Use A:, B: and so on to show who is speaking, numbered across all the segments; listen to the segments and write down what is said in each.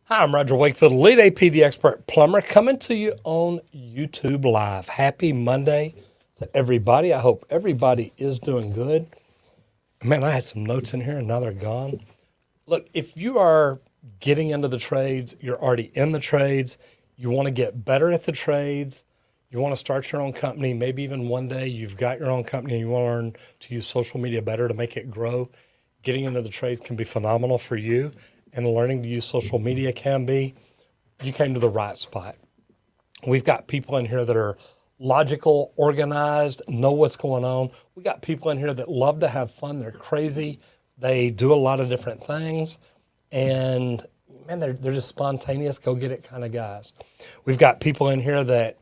A: Hi, I'm Roger Wakefield, lead AP, the expert plumber, coming to you on YouTube Live. Happy Monday to everybody. I hope everybody is doing good. Man, I had some notes in here and now they're gone. Look, if you are getting into the trades, you're already in the trades, you want to get better at the trades, you want to start your own company, maybe even one day you've got your own company and you want to learn to use social media better to make it grow, getting into the trades can be phenomenal for you, and learning to use social media can be. You came to the right spot. We've got people in here that are logical, organized, know what's going on. We got people in here that love to have fun. They're crazy. They do a lot of different things. And man, they're just spontaneous, go get it kind of guys. We've got people in here that,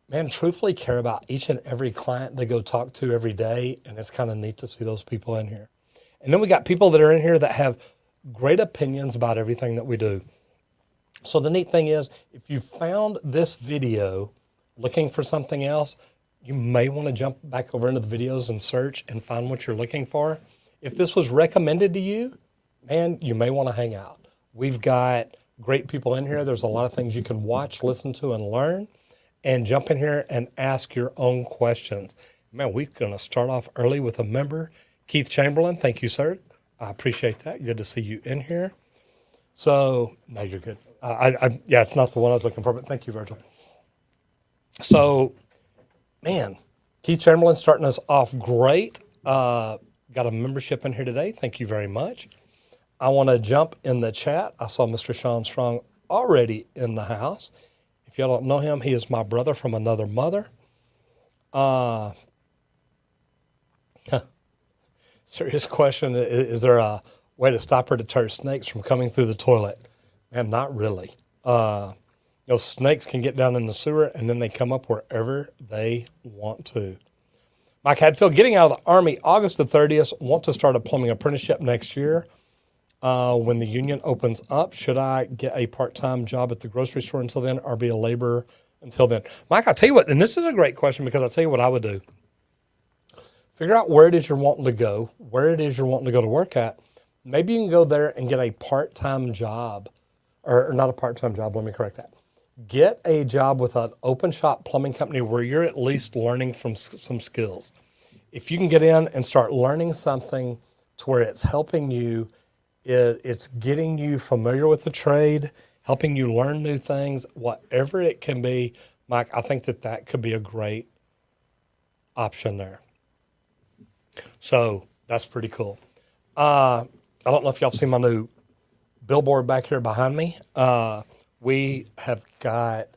A: man, truthfully care about each and every client they go talk to every day. And it's kind of neat to see those people in here. And then we got people that are in here that have great opinions about everything that we do. So the neat thing is, if you found this video looking for something else, you may want to jump back over into the videos and search and find what you're looking for. If this was recommended to you, man, you may want to hang out. We've got great people in here. There's a lot of things you can watch, listen to, and learn. And jump in here and ask your own questions. Man, we're going to start off early with a member, Keith Chamberlain. Thank you, sir. I appreciate that. Good to see you in here. So, no, you're good. Yeah, it's not the one I was looking for, but thank you, Virgil. So, man, Keith Chamberlain starting us off great. Got a membership in here today. Thank you very much. I want to jump in the chat. I saw Mr. Sean Strong already in the house. If y'all don't know him, he is my brother from another mother. Serious question. Is there a way to stop or deter snakes from coming through the toilet? Man, not really. Snakes can get down in the sewer and then they come up wherever they want to. Mike Hadfield, getting out of the Army August the 30th, want to start a plumbing apprenticeship next year. When the union opens up, should I get a part-time job at the grocery store until then or be a laborer until then? Mike, I'll tell you what, and this is a great question because I'll tell you what I would do. Figure out where it is you're wanting to go, where it is you're wanting to go to work at. Maybe you can go there and get a part-time job, or not a part-time job, let me correct that. Get a job with an open shop plumbing company where you're at least learning from some skills. If you can get in and start learning something to where it's helping you, it's getting you familiar with the trade, helping you learn new things, whatever it can be, Mike, I think that could be a great option there. So that's pretty cool. I don't know if y'all seen my new billboard back here behind me. We have got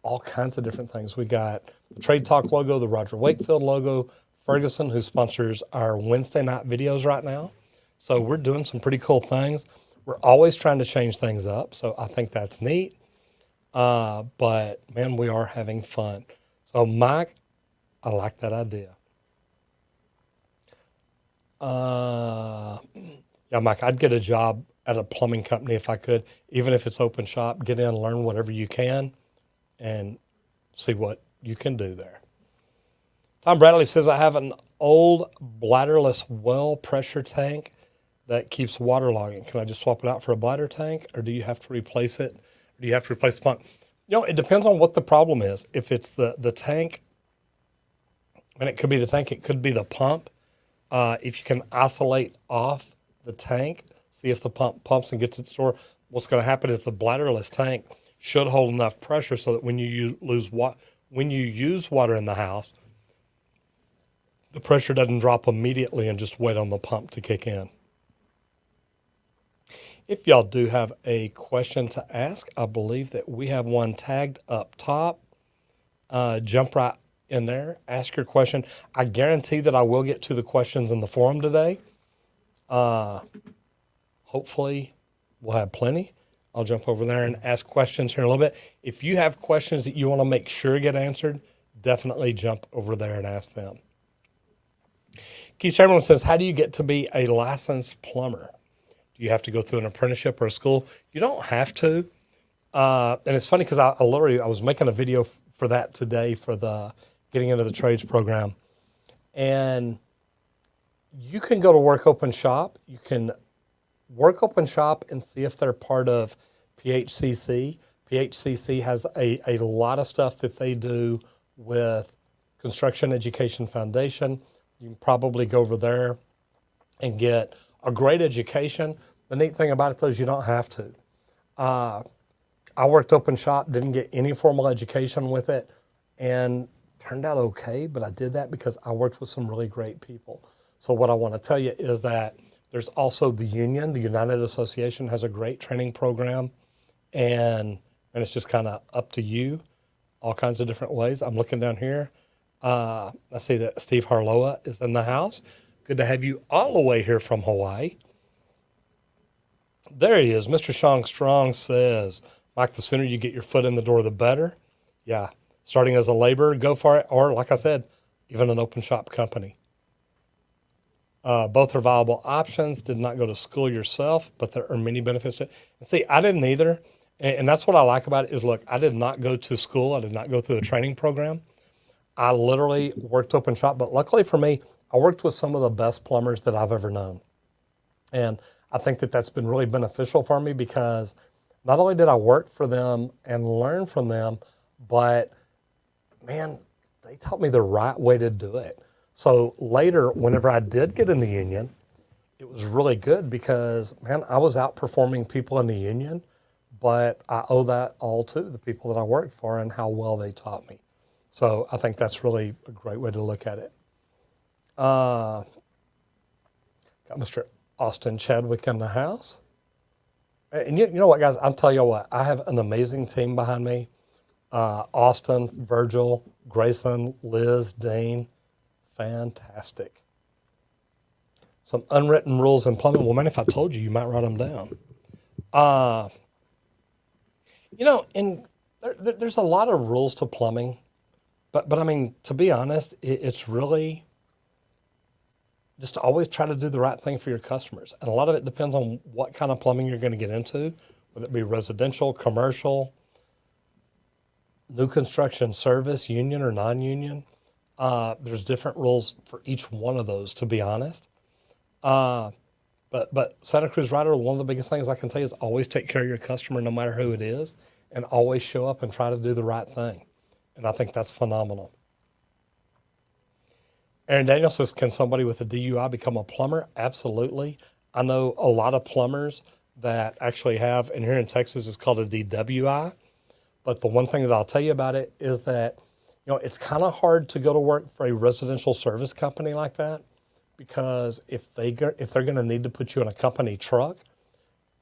A: all kinds of different things. We got the Trade Talk logo, the Roger Wakefield logo, Ferguson, who sponsors our Wednesday night videos right now. So we're doing some pretty cool things. We're always trying to change things up. So I think that's neat. But man, we are having fun. So Mike, I like that idea. Yeah, Mike, I'd get a job at a plumbing company if I could, even if it's open shop, get in, learn whatever you can and see what you can do there. Tom Bradley says, I have an old bladderless well pressure tank that keeps waterlogging. Can I just swap it out for a bladder tank, or do you have to replace it? Or do you have to replace the pump? It depends on what the problem is. If it's the tank, and it could be the tank, it could be the pump. If you can isolate off the tank, see if the pump pumps and gets it stored, what's going to happen is the bladderless tank should hold enough pressure so that when you use water in the house, the pressure doesn't drop immediately and just wait on the pump to kick in. If y'all do have a question to ask, I believe that we have one tagged up top. Jump right in there, ask your question. I guarantee that I will get to the questions in the forum today. Hopefully we'll have plenty. I'll jump over there and ask questions here in a little bit. If you have questions that you want to make sure get answered, definitely jump over there and ask them. Keith Chamberlain says, how do you get to be a licensed plumber? Do you have to go through an apprenticeship or a school? You don't have to. And it's funny because I was making a video for that today for the Getting Into the Trades program. And you can go to Work Open Shop. You can work open shop and see if they're part of PHCC. PHCC has a lot of stuff that they do with Construction Education Foundation. You can probably go over there and get a great education. The neat thing about it, though, is you don't have to. I worked open shop, didn't get any formal education with it, and turned out okay, but I did that because I worked with some really great people. So what I want to tell you is that there's also the union. The United Association has a great training program, and it's just kind of up to you, all kinds of different ways. I'm looking down here. I see that Steve Harloa is in the house. Good to have you all the way here from Hawaii. There he is. Mr. Sean Strong says, Mike, the sooner you get your foot in the door, the better. Yeah. Starting as a laborer, go for it. Or, like I said, even an open shop company. Both are viable options. Did not go to school yourself, but there are many benefits to it. And see, I didn't either. And that's what I like about it is, look, I did not go to school. I did not go through a training program. I literally worked open shop. But luckily for me, I worked with some of the best plumbers that I've ever known. And I think that that's been really beneficial for me because not only did I work for them and learn from them, but, man, they taught me the right way to do it. So later, whenever I did get in the union, it was really good because, man, I was outperforming people in the union, but I owe that all to the people that I worked for and how well they taught me. So I think that's really a great way to look at it. Got Mr. Austin Chadwick in the house. And you know what, guys? I'll tell you what. I have an amazing team behind me. Austin, Virgil, Grayson, Liz, Dane. Fantastic. Some unwritten rules in plumbing. Well, man, if I told you, you might write them down. And there's a lot of rules to plumbing. But I mean, to be honest, it's really just to always try to do the right thing for your customers. And a lot of it depends on what kind of plumbing you're going to get into, whether it be residential, commercial, new construction, service, union or non-union. There's different rules for each one of those, to be honest. But Santa Cruz Rider, one of the biggest things I can tell you is always take care of your customer no matter who it is, and always show up and try to do the right thing. And I think that's phenomenal. Aaron Daniel says, can somebody with a DUI become a plumber? Absolutely. I know a lot of plumbers that actually have, and here in Texas it's called a DWI. But the one thing that I'll tell you about it is that, it's kind of hard to go to work for a residential service company like that because if they're going to need to put you in a company truck,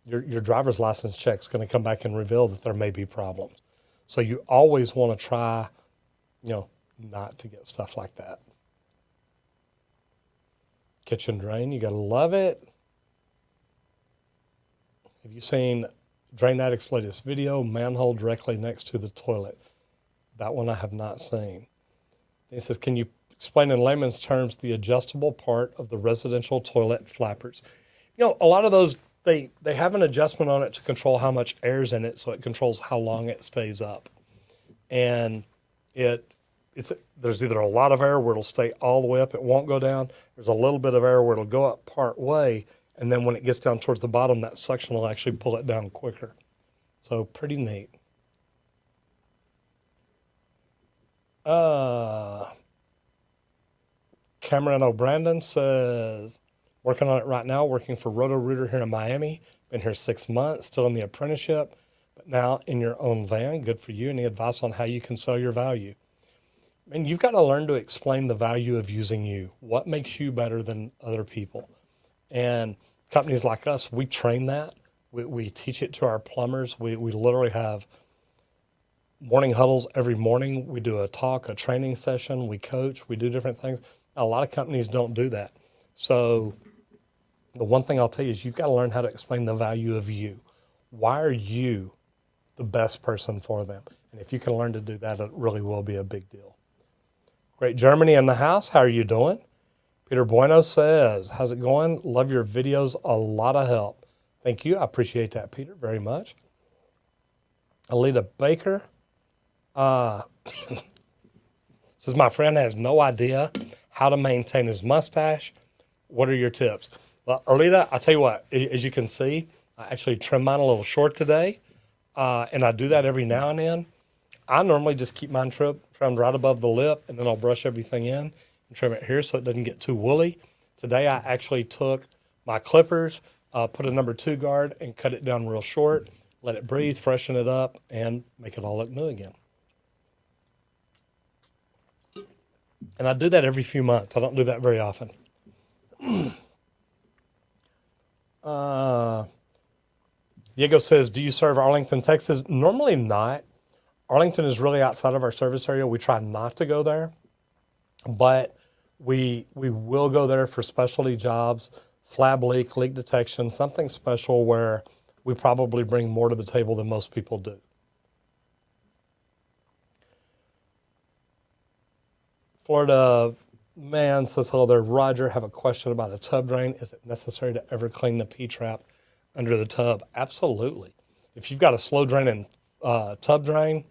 A: your driver's license check's going to come back and reveal that there may be problems. So you always want to try, not to get stuff like that. Kitchen drain, you got to love it. Have you seen Drain Addict's latest video, manhole directly next to the toilet? That one I have not seen. He says, can you explain in layman's terms the adjustable part of the residential toilet flappers? A lot of those, they have an adjustment on it to control how much air's in it, so it controls how long it stays up. And there's either a lot of air where it'll stay all the way up, it won't go down. There's a little bit of air where it'll go up part way, and then when it gets down towards the bottom, that suction will actually pull it down quicker. So pretty neat. Cameron O'Brandon says, working on it right now, working for Roto-Rooter here in Miami. Been here 6 months, still in the apprenticeship, but now in your own van. Good for you. Any advice on how you can sell your value? And you've got to learn to explain the value of using you. What makes you better than other people? And companies like us, we train that. We teach it to our plumbers. We literally have morning huddles every morning. We do a training session. We coach. We do different things. A lot of companies don't do that. So the one thing I'll tell you is you've got to learn how to explain the value of you. Why are you the best person for them? And if you can learn to do that, it really will be a big deal. Great Germany in the house. How are you doing? Peter Bueno says, how's it going? Love your videos. A lot of help. Thank you. I appreciate that, Peter, very much. Alita Baker says, my friend has no idea how to maintain his mustache. What are your tips? Well, Alita, I'll tell you what, as you can see, I actually trimmed mine a little short today. and I do that every now and then. I normally just keep mine trimmed right above the lip, and then I'll brush everything in and trim it here so it doesn't get too woolly. Today I actually took my clippers, put a number 2 guard, and cut it down real short, let it breathe, freshen it up, and make it all look new again. And I do that every few months. I don't do that very often. Diego says, do you serve Arlington, Texas? Normally not. Arlington is really outside of our service area. We try not to go there, but we will go there for specialty jobs, slab leak detection, something special where we probably bring more to the table than most people do. Florida man says, hello there, Roger. Have a question about a tub drain. Is it necessary to ever clean the P-trap under the tub? Absolutely. If you've got a slow draining tub drain,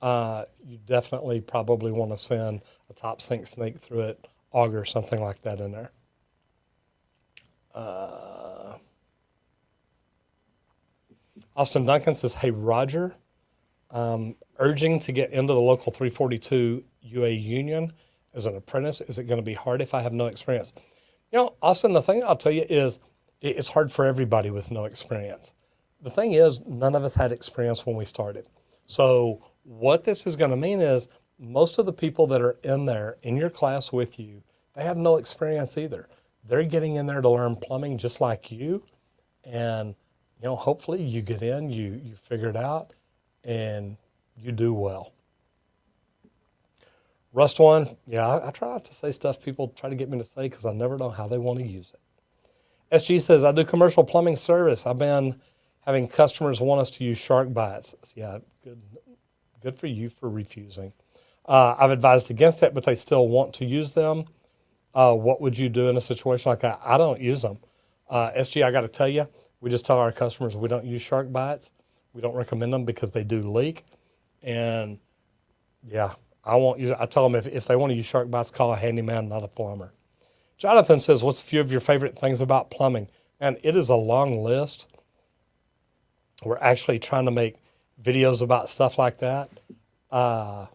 A: you definitely probably want to send a top sink snake through it, auger, something like that in there. Austin Duncan says, hey, Roger, urging to get into the local 342 UA union as an apprentice. Is it going to be hard if I have no experience? You know, Austin, the thing I'll tell you is it's hard for everybody with no experience. The thing is, none of us had experience when we started. So what this is going to mean is most of the people that are in there in your class with you, they have no experience either. They're getting in there to learn plumbing just like you. And, you know, hopefully you get in, you figure it out, and you do well. Rust one, yeah, I try not to say stuff people try to get me to say because I never know how they want to use it. SG says, I do commercial plumbing service. I've been having customers want us to use shark bites. Yeah, good for you for refusing. I've advised against it, but they still want to use them. What would you do in a situation like that? I don't use them. SG, I got to tell you, we just tell our customers we don't use shark bites. We don't recommend them because they do leak. And yeah, I won't use it. I tell them if they want to use shark bites, call a handyman, not a plumber. Jonathan says, what's a few of your favorite things about plumbing? And it is a long list. We're actually trying to make videos about stuff like that. Man,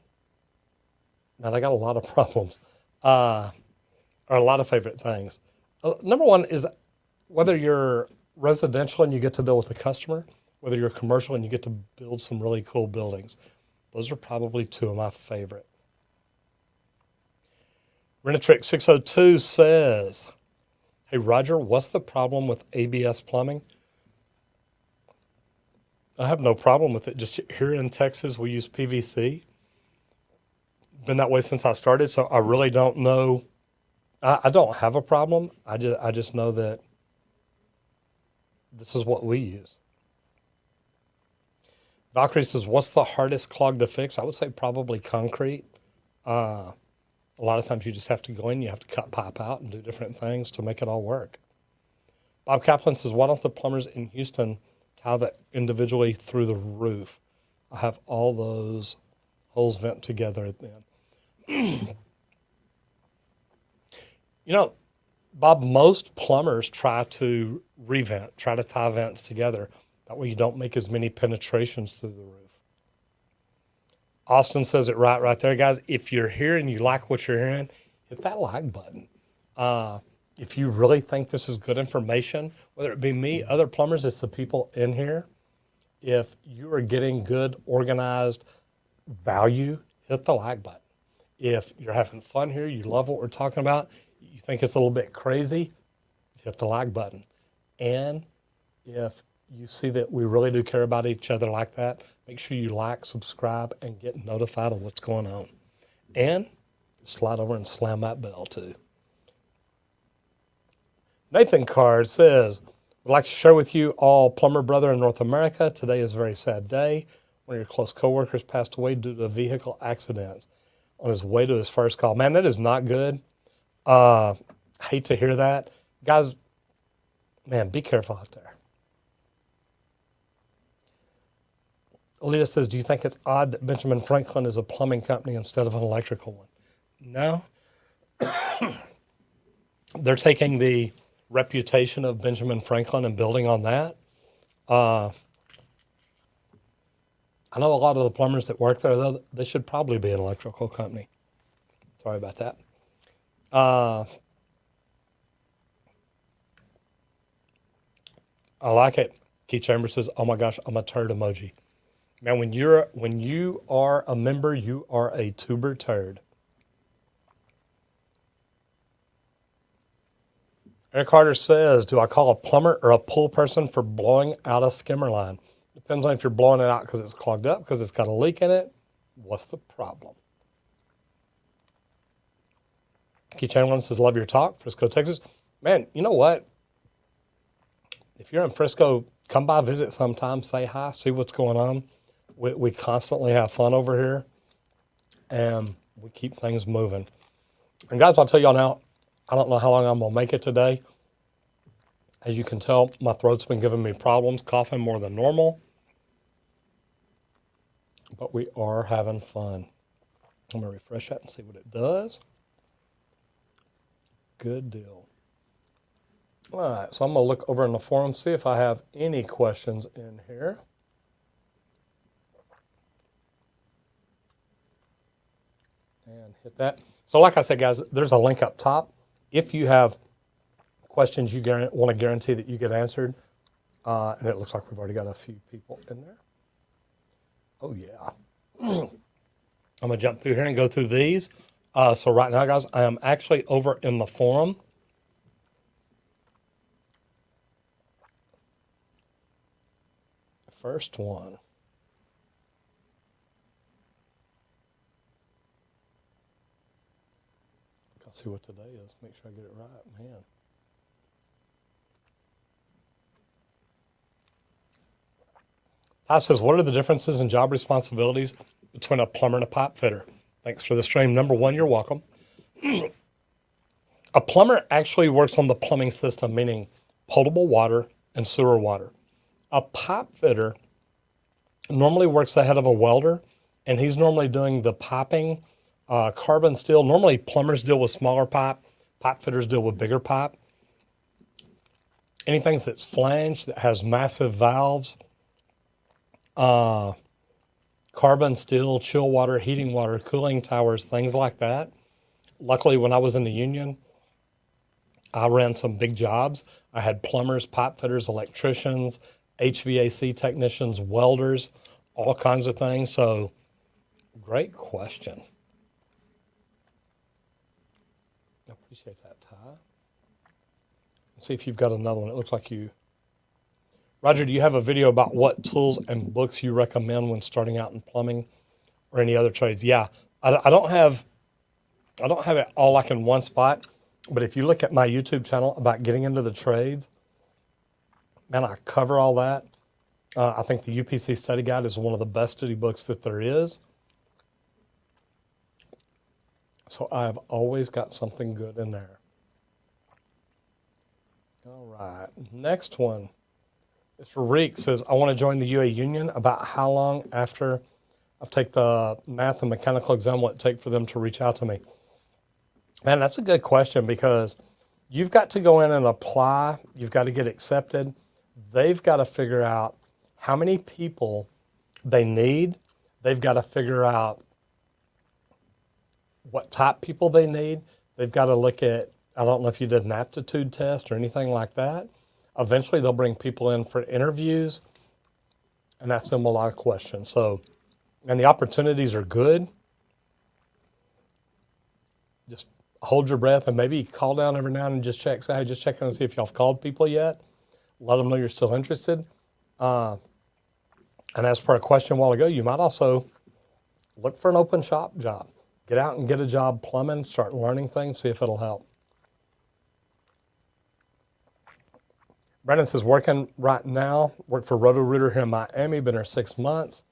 A: I got a lot of problems, or a lot of favorite things. Number one is whether you're residential and you get to deal with the customer, whether you're commercial and you get to build some really cool buildings. Those are probably two of my favorite. Renatrick 602 says, hey, Roger, what's the problem with ABS plumbing? I have no problem with it. Just here in Texas, we use PVC. Been that way since I started, so I really don't know. I don't have a problem. I just know that this is what we use. Valkyrie says, what's the hardest clog to fix? I would say probably concrete. A lot of times you just have to go in, you have to cut pipe out and do different things to make it all work. Bob Kaplan says, why don't the plumbers in Houston tie that individually through the roof? I have all those holes vent together then. You know, Bob, most plumbers try to revent, try to tie vents together. That way you don't make as many penetrations through the roof. Austin says it right there, guys. If you're here and you like what you're hearing, hit that like button. If you really think this is good information, whether it be me, other plumbers, it's the people in here. If you are getting good, organized value, hit the like button. If you're having fun here, you love what we're talking about, you think it's a little bit crazy, hit the like button. And if you see that we really do care about each other like that, make sure you like, subscribe, and get notified of what's going on. And slide over and slam that bell too. Nathan Card says, I'd like to share with you all plumber brother in North America. Today is a very sad day. One of your close coworkers passed away due to a vehicle accident on his way to his first call. Man, that is not good. Hate to hear that. Guys, man, be careful out there. Alita says, do you think it's odd that Benjamin Franklin is a plumbing company instead of an electrical one? No. They're taking the reputation of Benjamin Franklin and building on that. I know a lot of the plumbers that work there, though, they should probably be an electrical company. Sorry about that. I like it. Keith Chambers says, "Oh my gosh, I'm a turd emoji." Man, when you are a member, you are a tuber turd. Eric Carter says, "Do I call a plumber or a pool person for blowing out a skimmer line? Depends on if you're blowing it out because it's clogged up, because it's got a leak in it. What's the problem?" Keith Chamberlain says, "Love your talk, Frisco, Texas." Man, you know what? If you're in Frisco, come by, visit sometime, say hi, see what's going on. We constantly have fun over here, and we keep things moving. And guys, I'll tell y'all now, I don't know how long I'm going to make it today. As you can tell, my throat's been giving me problems, coughing more than normal. But we are having fun. I'm going to refresh that and see what it does. Good deal. All right, so I'm going to look over in the forum, see if I have any questions in here. And hit that. So like I said, guys, there's a link up top. If you have questions you want to guarantee that you get answered, and it looks like we've already got a few people in there. Oh, yeah. I'm going to jump through here and go through these. So right now, guys, I am actually over in the forum. First one. I'll see what today is. Make sure I get it right, man. Ty says, "What are the differences in job responsibilities between a plumber and a pipe fitter?" Thanks for the stream. Number one, you're welcome. A plumber actually works on the plumbing system, meaning potable water and sewer water. A pipe fitter normally works ahead of a welder, and he's normally doing the piping, carbon steel. Normally, plumbers deal with smaller pipe. Pipe fitters deal with bigger pipe. Anything that's flanged, that has massive valves, carbon steel, chill water, heating water, cooling towers, things like that. Luckily, when I was in the union, I ran some big jobs. I had plumbers, pipe fitters, electricians, HVAC technicians, welders, all kinds of things. So, great question. I appreciate that, Ty. Let's see if you've got another one. It looks like you. Roger, do you have a video about what tools and books you recommend when starting out in plumbing or any other trades? Yeah, I don't have it all like in one spot, but if you look at my YouTube channel about getting into the trades, man, I cover all that. I think the UPC Study Guide is one of the best study books that there is. So I've always got something good in there. All right, next one. It's for Reek. Says, "I want to join the UA Union. About how long after I've taken the math and mechanical exam will it take for them to reach out to me?" Man, that's a good question, because you've got to go in and apply. You've got to get accepted. They've got to figure out how many people they need. They've got to figure out what type people they need. They've got to look at, I don't know if you did an aptitude test or anything like that. Eventually, they'll bring people in for interviews and ask them a lot of questions. So, and the opportunities are good. Just hold your breath and maybe call down every now and then, just check. Say, hey, just checking to see if y'all have called people yet. Let them know you're still interested. And as per a question a while ago, you might also look for an open shop job. Get out and get a job plumbing, start learning things, see if it'll help. Brandon says, "Working right now, work for Roto-Rooter here in Miami, been here 6 months.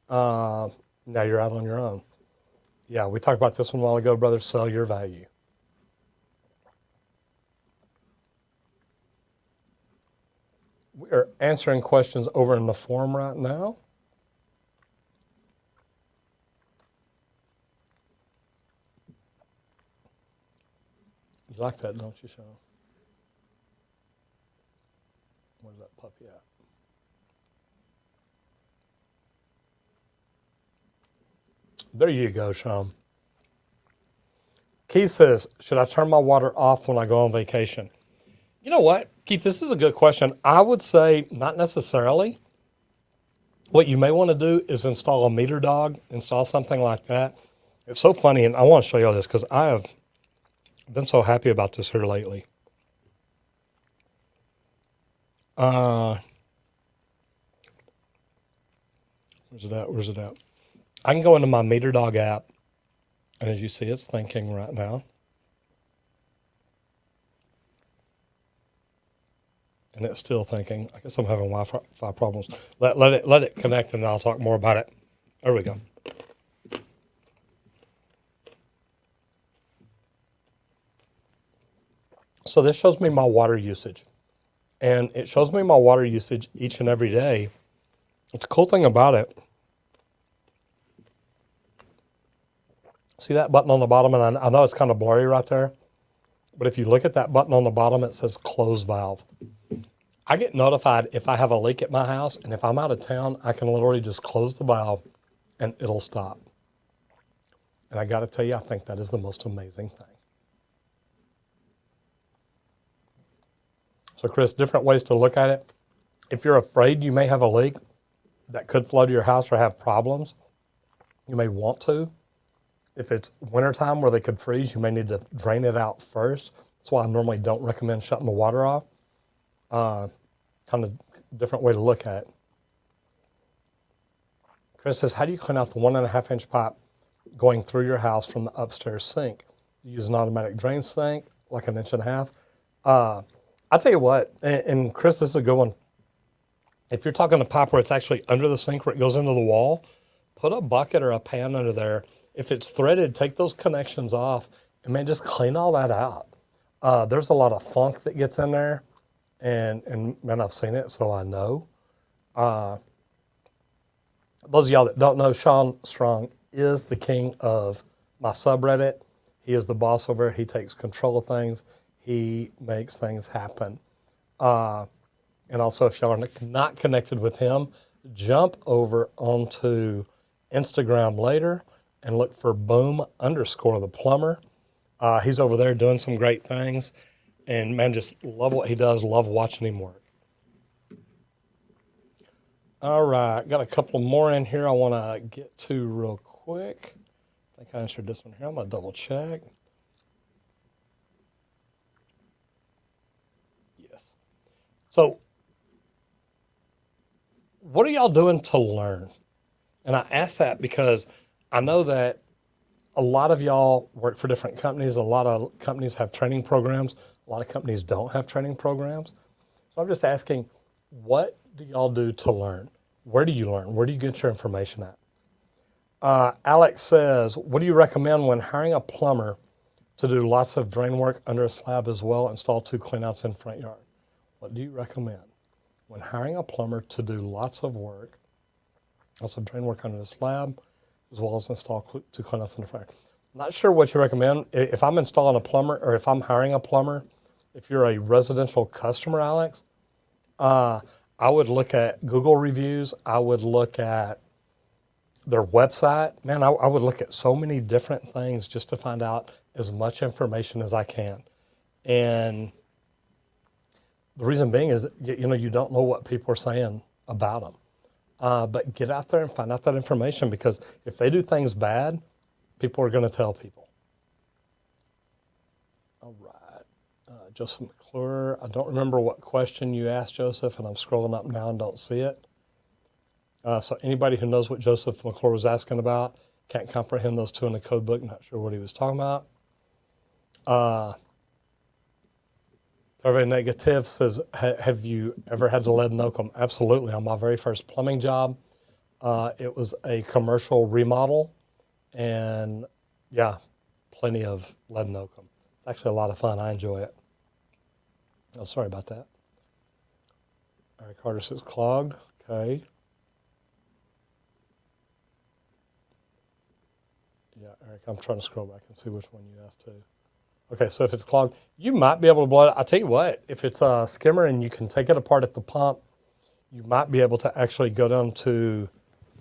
A: Now you're out on your own." Yeah, we talked about this one a while ago, brother. Sell your value. We are answering questions over in the forum right now. You like that, don't you, Sean? Where's that puppy at? There you go, Sean. Keith says, should I turn my water off when I go on vacation? You know what, Keith, this is a good question. I would say not necessarily. What you may want to do is install a meter dog, install something like that. It's so funny, and I want to show you all this because I have been so happy about this here lately. Where's it at? Where's it at? I can go into my meter dog app, and as you see, it's thinking right now. And it's still thinking. I guess I'm having Wi-Fi problems. Let it connect, and I'll talk more about it. There we go. So this shows me my water usage. And it shows me my water usage each and every day. The cool thing about it, see that button on the bottom? And I know it's kind of blurry right there. But if you look at that button on the bottom, it says close valve. I get notified if I have a leak at my house, and if I'm out of town, I can literally just close the valve and it'll stop. And I got to tell you, I think that is the most amazing thing. So Chris, different ways to look at it. If you're afraid you may have a leak that could flood your house or have problems, you may want to. If it's wintertime where they could freeze, you may need to drain it out first. That's why I normally don't recommend shutting the water off. Kind of different way to look at it. Chris says, how do you clean out the 1.5-inch pipe going through your house from the upstairs sink? You use an automatic drain sink, like 1.5 inches. I'll tell you what, and Chris, this is a good one. If you're talking a pipe where it's actually under the sink, where it goes into the wall, put a bucket or a pan under there. If it's threaded, take those connections off and man, just clean all that out. There's a lot of funk that gets in there, and man, I've seen it, so I know. Those of y'all that don't know, Sean Strong is the king of my subreddit. He is the boss over it. He takes control of things. He makes things happen. And also, if y'all are not connected with him, jump over onto Instagram later and look for boom_the_plumber. He's over there doing some great things. And man, just love what he does. Love watching him work. All right, got a couple more in here I want to get to real quick. I think I answered this one here. I'm going to double check. Yes. So, what are y'all doing to learn? And I ask that because I know that a lot of y'all work for different companies. A lot of companies have training programs. A lot of companies don't have training programs. So I'm just asking, what do y'all do to learn? Where do you learn? Where do you get your information at? Alex says, what do you recommend when hiring a plumber to do lots of drain work under a slab as well, install 2 cleanouts in front yard? What do you recommend when hiring a plumber to do lots of work, lots of drain work under the slab, as well as install 2 cleanouts in the front yard? I'm not sure what you recommend. If I'm installing a plumber or if I'm hiring a plumber, if you're a residential customer, Alex, I would look at Google reviews. I would look at their website. Man, I would look at so many different things just to find out as much information as I can. And the reason being is, you don't know what people are saying about them. But get out there and find out that information, because if they do things bad, people are going to tell people. All right. Joseph McClure, I don't remember what question you asked, Joseph, and I'm scrolling up now and don't see it. So anybody who knows what Joseph McClure was asking about, can't comprehend those 2 in the code book, not sure what he was talking about. Survey Negative says, have you ever had to lead and oak them? Absolutely. On my very first plumbing job, it was a commercial remodel, and yeah, plenty of lead and oak them. It's actually a lot of fun. I enjoy it. Oh, sorry about that. Eric Carter says clogged. Okay. Yeah, Eric, I'm trying to scroll back and see which one you asked too. Okay, so if it's clogged, you might be able to blow it. I'll tell you what, if it's a skimmer and you can take it apart at the pump, you might be able to actually go down to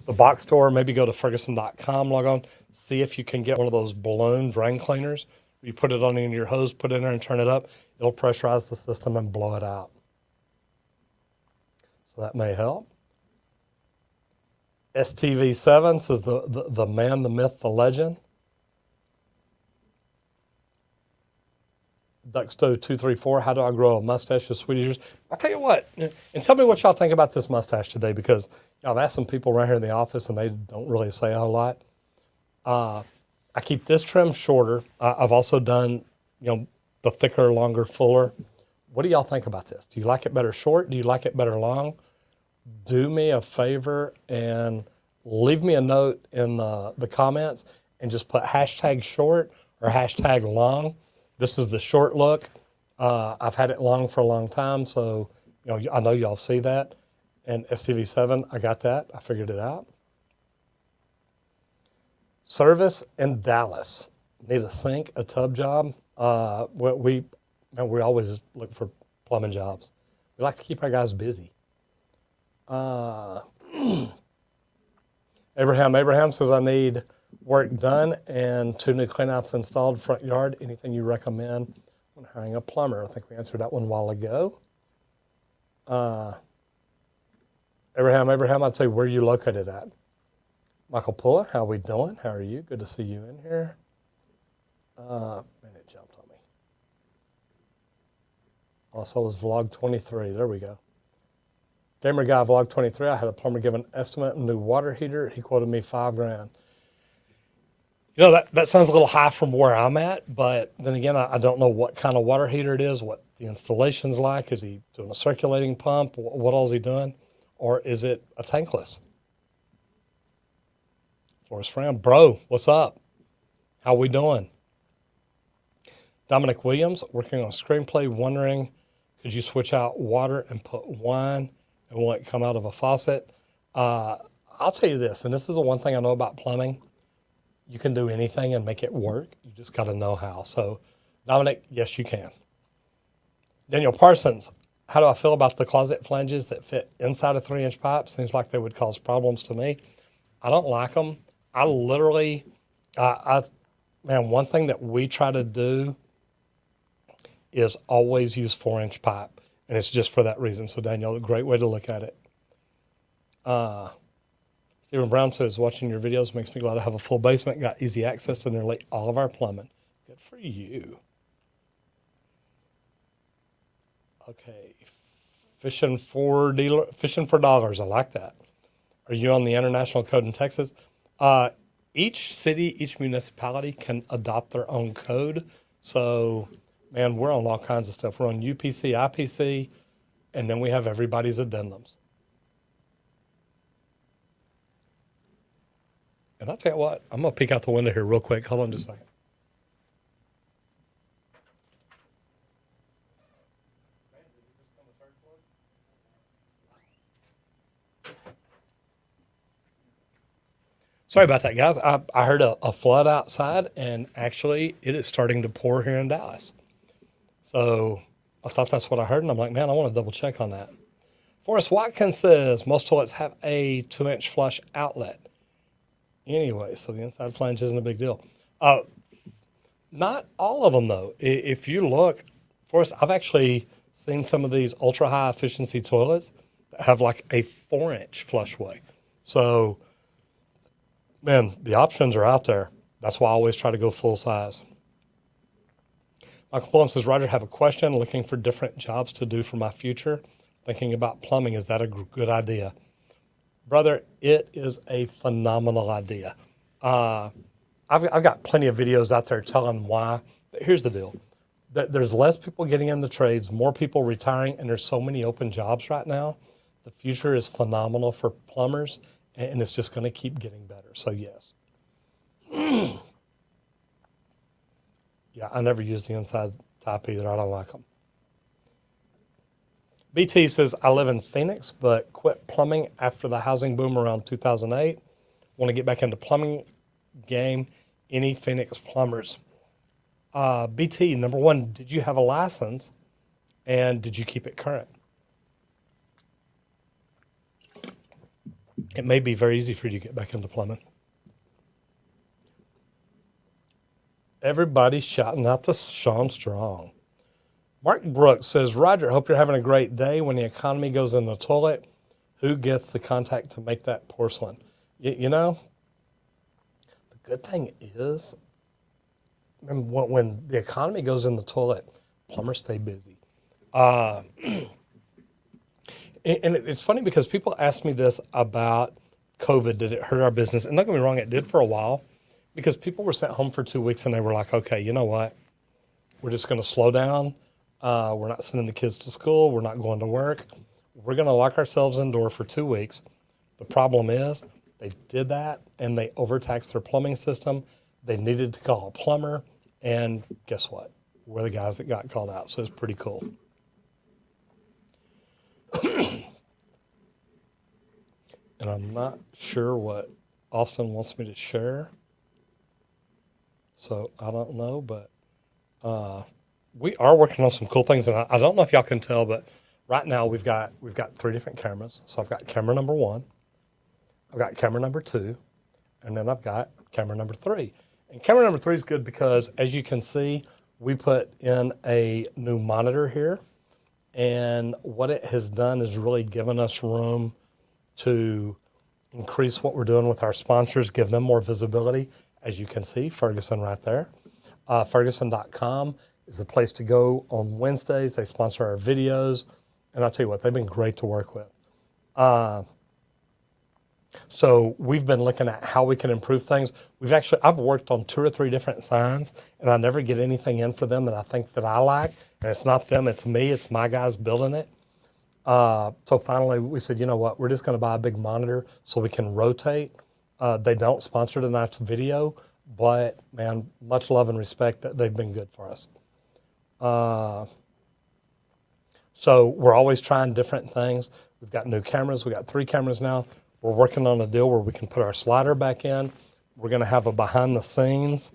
A: the box store, maybe go to Ferguson.com, log on, see if you can get one of those balloon drain cleaners. You put it on in your hose, put it in there and turn it up. It'll pressurize the system and blow it out. So that may help. STV7 says the man, the myth, the legend. Duckstow234, how do I grow a mustache as sweet as yours? I'll tell you what, and tell me what y'all think about this mustache today, because I've asked some people right here in the office and they don't really say a whole lot. I keep this trim shorter. I've also done, the thicker, longer, fuller. What do y'all think about this? Do you like it better short? Do you like it better long? Do me a favor and leave me a note in the comments and just put hashtag short or hashtag long. This is the short look. I've had it long for a long time, so I know y'all see that. And STV7, I got that. I figured it out. Service in Dallas. Need a sink, a tub job. We always look for plumbing jobs. We like to keep our guys busy. Abraham says, I need work done and 2 new cleanouts installed, front yard. Anything you recommend when hiring a plumber? I think we answered that one a while ago. Abraham, I'd say, where are you located at? Michael Pulla, how we doing? How are you? Good to see you in here. Man, it jumped on me. Also was vlog 23. There we go. Gamer Guy vlog 23. I had a plumber give an estimate, new water heater. He quoted me $5,000. That sounds a little high from where I'm at, but then again, I don't know what kind of water heater it is, what the installation's like. Is he doing a circulating pump? What all is he doing? Or is it a tankless? Forrest Fram, bro, what's up? How we doing? Dominic Williams, working on a screenplay, wondering, could you switch out water and put wine and will it come out of a faucet? I'll tell you this, and this is the one thing I know about plumbing. You can do anything and make it work. You just got to know how. So, Dominic, yes, you can. Daniel Parsons, how do I feel about the closet flanges that fit inside a 3-inch pipe? Seems like they would cause problems to me. I don't like them. I literally, one thing that we try to do is always use 4-inch pipe. And it's just for that reason. So, Daniel, a great way to look at it. Stephen Brown says, watching your videos makes me glad I have a full basement. Got easy access to nearly all of our plumbing. Good for you. Okay. Fishing for dollars. I like that. Are you on the international code in Texas? Each city, each municipality can adopt their own code. So, man, we're on all kinds of stuff. We're on UPC, IPC, and then we have everybody's addendums. And I'll tell you what, I'm going to peek out the window here real quick. Hold on just a second. Sorry about that, guys. I heard a flood outside, and actually it is starting to pour here in Dallas. So I thought that's what I heard, and I'm like, man, I want to double check on that. Forrest Watkins says, most toilets have a 2-inch flush outlet. Anyway, so the inside flange isn't a big deal. Not all of them, though. If you look, Forrest, I've actually seen some of these ultra-high efficiency toilets that have like a 4-inch flushway. So, man, the options are out there. That's why I always try to go full size. Michael Pullum says, Roger, have a question. Looking for different jobs to do for my future. Thinking about plumbing. Is that a good idea? Brother, it is a phenomenal idea. I've got plenty of videos out there telling why. But here's the deal. There's less people getting in the trades, more people retiring, and there's so many open jobs right now. The future is phenomenal for plumbers, and it's just going to keep getting better. So, yes. Yeah, I never use the inside type either. I don't like them. BT says, I live in Phoenix, but quit plumbing after the housing boom around 2008. Want to get back into plumbing game. Any Phoenix plumbers? BT, number one, did you have a license, and did you keep it current? it may be very easy for you to get back into plumbing. Everybody's shouting out to Sean Strong. Mark Brooks says, Roger, hope you're having a great day. When the economy goes in the toilet, who gets the contact to make that porcelain? You know, the good thing is, when the economy goes in the toilet, plumbers stay busy. And it's funny because people ask me this about COVID. Did it hurt our business? And don't get me wrong, it did for a while, because people were sent home for 2 weeks and they were like, okay, you know what? We're just going to slow down. We're not sending the kids to school. We're not going to work. We're going to lock ourselves indoor for 2 weeks. The problem is they did that and they overtaxed their plumbing system. They needed to call a plumber. And guess what? We're the guys that got called out. So it's pretty cool. And I'm not sure what Austin wants me to share. So I don't know, but we are working on some cool things. And I don't know if y'all can tell, but right now we've got 3 different cameras. So I've got camera number 1, I've got camera number 2, and then I've got camera number 3. And camera number 3 is good because, as you can see, we put in a new monitor here. And what it has done is really given us room to increase what we're doing with our sponsors, give them more visibility. As you can see, Ferguson right there. Ferguson.com is the place to go on Wednesdays. They sponsor our videos. And I'll tell you what, they've been great to work with. So we've been looking at how we can improve things. I've worked on 2 or 3 different signs, and I never get anything in for them that I think that I like. And it's not them, it's me, it's my guys building it. So finally we said, you know what, we're just going to buy a big monitor so we can rotate. They don't sponsor tonight's video, but man, much love and respect that they've been good for us. So we're always trying different things. We've got new cameras. We've got 3 cameras now. We're working on a deal where we can put our slider back in. We're going to have a behind the scenes.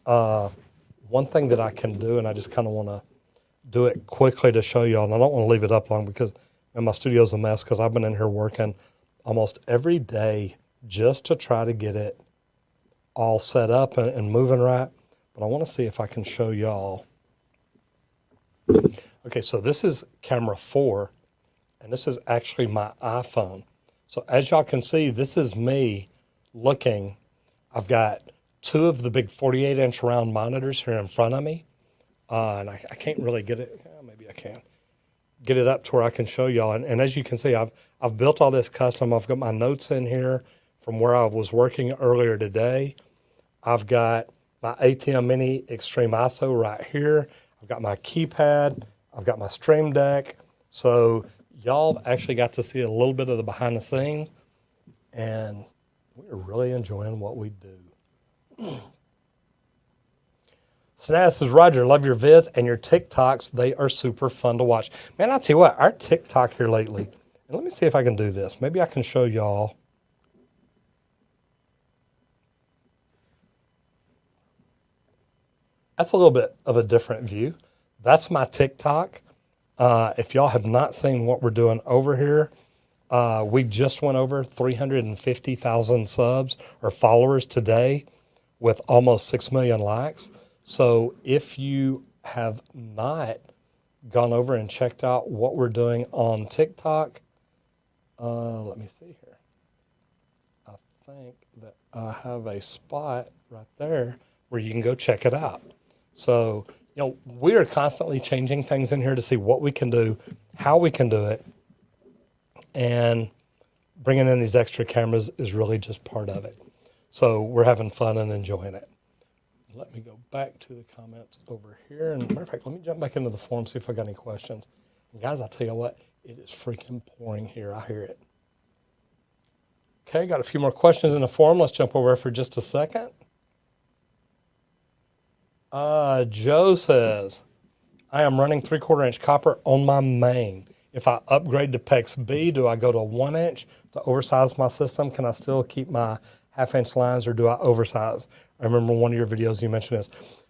A: One thing that I can do, and I just kind of want to do it quickly to show y'all, and I don't want to leave it up long because my studio's a mess because I've been in here working almost every day just to try to get it all set up and moving right. But I want to see if I can show y'all. Okay, so this is camera 4, and this is actually my iPhone. So as y'all can see, this is me looking. I've got 2 of the big 48-inch round monitors here in front of me. And I can't really get it. Maybe I can get it up to where I can show y'all. And as you can see, I've built all this custom. I've got my notes in here from where I was working earlier today. I've got my ATM Mini Extreme ISO right here. I've got my keypad. I've got my Stream Deck. So y'all actually got to see a little bit of the behind the scenes, and we're really enjoying what we do. Snaz says, Roger, love your vids and your TikToks. They are super fun to watch. Man, I'll tell you what, our TikTok here lately, and let me see if I can do this. Maybe I can show y'all. That's a little bit of a different view. That's my TikTok. If y'all have not seen what we're doing over here, we just went over 350,000 subs or followers today with almost 6 million likes. So if you have not gone over and checked out what we're doing on TikTok, let me see here. I think that I have a spot right there where you can go check it out. So, you know, we are constantly changing things in here to see what we can do, how we can do it, and bringing in these extra cameras is really just part of it. So we're having fun and enjoying it. Let me go back to the comments over here. And matter of fact, let me jump back into the forum, see if I got any questions. And guys, I'll tell you what, it is freaking pouring here. I hear it. Okay, got a few more questions in the forum. Let's jump over for just a second. Joe says, I am running 3/4 inch copper on my main. If I upgrade to PEX B, do I go to 1 inch to oversize my system? Can I still keep my 1/2 inch lines, or do I oversize? I remember one of your videos you mentioned this.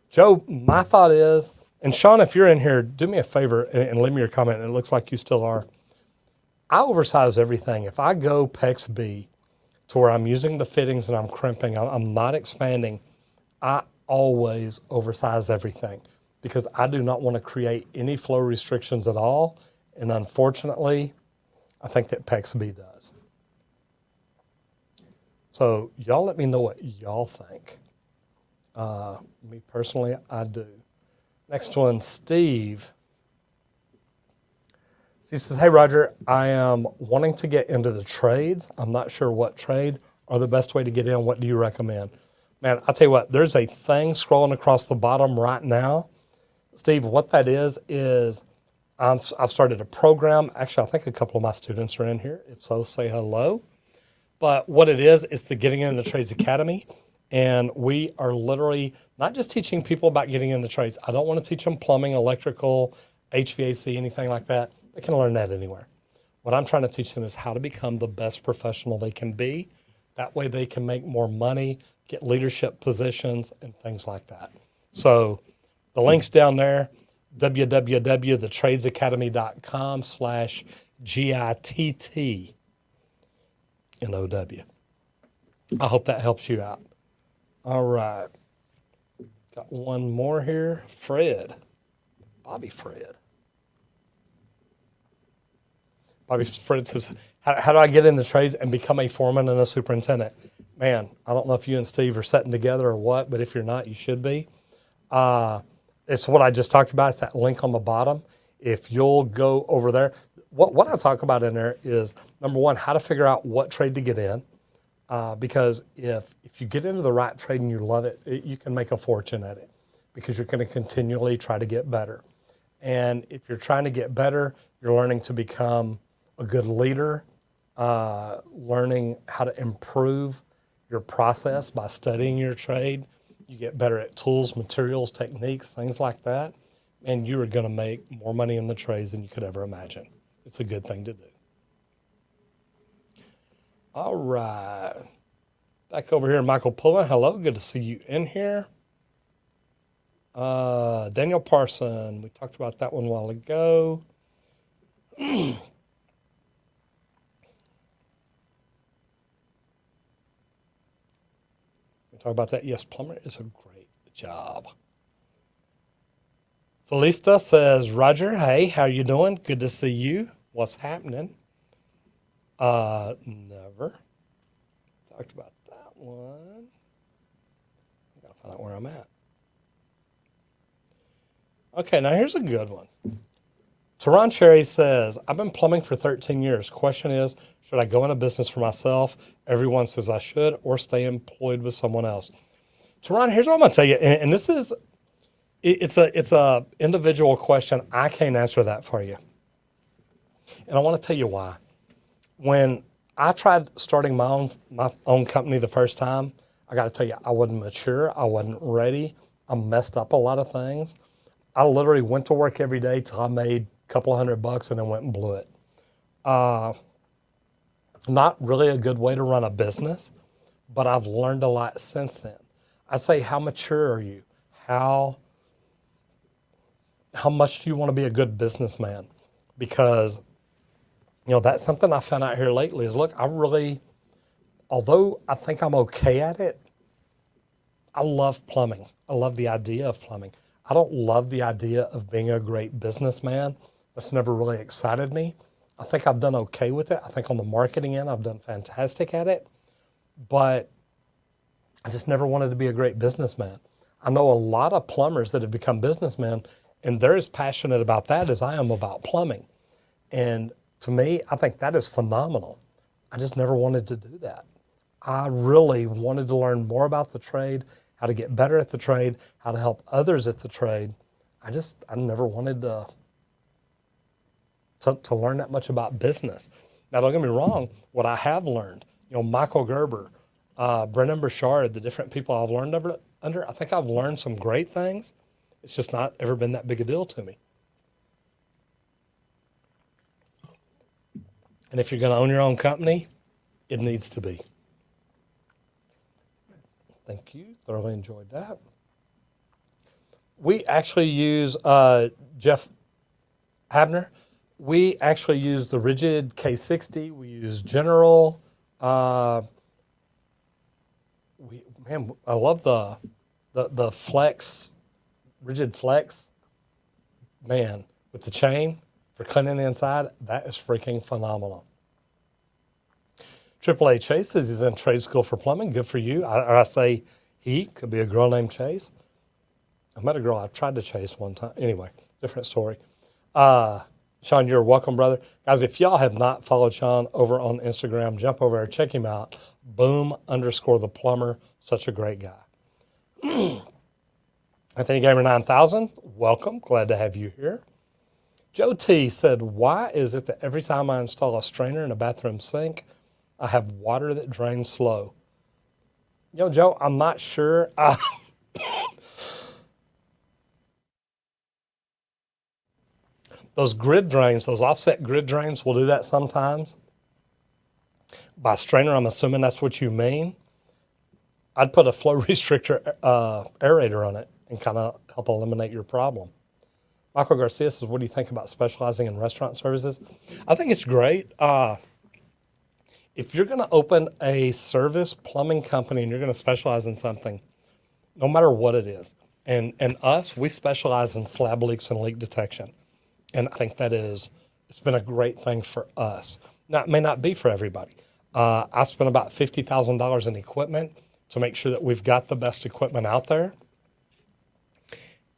A: Joe, my thought is, and Sean, if you're in here, do me a favor and leave me your comment. It looks like you still are. I oversize everything. If I go PEX B, to where I'm using the fittings and I'm crimping. I'm not expanding. I always oversize everything because I do not want to create any flow restrictions at all. And unfortunately, I think that PEX B does. So y'all let me know what y'all think. Me personally, I do. Next one, Steve. Steve says, hey, Roger, I am wanting to get into the trades. I'm not sure what trade or the best way to get in. What do you recommend? Man, I'll tell you what, there's a thing scrolling across the bottom right now. Steve, what that is I've started a program. Actually, I think a couple of my students are in here. If so, say hello. But what it is the Getting in the Trades Academy. And we are literally not just teaching people about getting in the trades. I don't want to teach them plumbing, electrical, HVAC, anything like that. They can learn that anywhere. What I'm trying to teach them is how to become the best professional they can be. That way they can make more money, get leadership positions, and things like that. So the link's down there, www.thetradesacademy.com/GITTNOW. I hope that helps you out. All right. Got one more here. Fred. Bobby Fred. Bobby Fred says, how do I get in the trades and become a foreman and a superintendent? Man, I don't know if you and Steve are sitting together or what, but if you're not, you should be. It's what I just talked about. It's that link on the bottom. If you'll go over there, what I talk about in there is, number one, how to figure out what trade to get in. Because if you get into the right trade and you love it, you can make a fortune at it because you're going to continually try to get better. And if you're trying to get better, you're learning to become a good leader, learning how to improve your process by studying your trade. You get better at tools, materials, techniques, things like that. And you are going to make more money in the trades than you could ever imagine. It's a good thing to do. All right. Back over here, Michael Pullen. Hello, good to see you in here. Daniel Parson, we talked about that one a while ago. We talked about that. Yes, plumber is a great job. Felista says, Roger, hey, how you doing? Good to see you. What's happening? Never. Talked about that one. I gotta find out where I'm at. Okay, now here's a good one. Teron Cherry says, I've been plumbing for 13 years. Question is, should I go into business for myself? Everyone says I should, or stay employed with someone else. Teron, here's what I'm gonna tell you, and this is, it's a individual question. I can't answer that for you. And I want to tell you why. When I tried starting my own company the first time, I got to tell you, I wasn't mature. I wasn't ready. I messed up a lot of things. I literally went to work every day till I made a couple $100 and then went and blew it. Not really a good way to run a business, but I've learned a lot since then. I say, how mature are you? How much do you want to be a good businessman? Because that's something I found out here lately is, look, although I think I'm okay at it, I love plumbing. I love the idea of plumbing. I don't love the idea of being a great businessman. That's never really excited me. I think I've done okay with it. I think on the marketing end, I've done fantastic at it, but I just never wanted to be a great businessman. I know a lot of plumbers that have become businessmen, and they're as passionate about that as I am about plumbing. And to me, I think that is phenomenal. I just never wanted to do that. I really wanted to learn more about the trade, how to get better at the trade, how to help others at the trade. I never wanted to learn that much about business. Now, don't get me wrong, what I have learned, Michael Gerber, Brennan Burchard, the different people I've learned under, I think I've learned some great things. It's just not ever been that big a deal to me. And if you're going to own your own company, it needs to be. Thank you. Thoroughly enjoyed that. We actually use, Jeff Habner, we actually use the rigid K60. We use General. Man, I love the flex, rigid flex, man, with the chain for cleaning the inside. That is freaking phenomenal. AAA Chase says he's in trade school for plumbing. Good for you. I say he, could be a girl named Chase. I met a girl I tried to chase one time. Anyway, different story. Sean, you're welcome, brother. Guys, if y'all have not followed Sean over on Instagram, jump over there, check him out. Boom_the plumber. Such a great guy. Anthony Gamer 9000, welcome. Glad to have you here. Joe T said, why is it that every time I install a strainer in a bathroom sink, I have water that drains slow? Joe, I'm not sure. Those grid drains, those offset grid drains will do that sometimes. By strainer, I'm assuming that's what you mean. I'd put a flow restrictor aerator on it and kind of help eliminate your problem. Michael Garcia says, what do you think about specializing in restaurant services? I think it's great. If you're going to open a service plumbing company and you're going to specialize in something, no matter what it is, and us, we specialize in slab leaks and leak detection. And I think it's been a great thing for us. Now, it may not be for everybody. I spent about $50,000 in equipment to make sure that we've got the best equipment out there.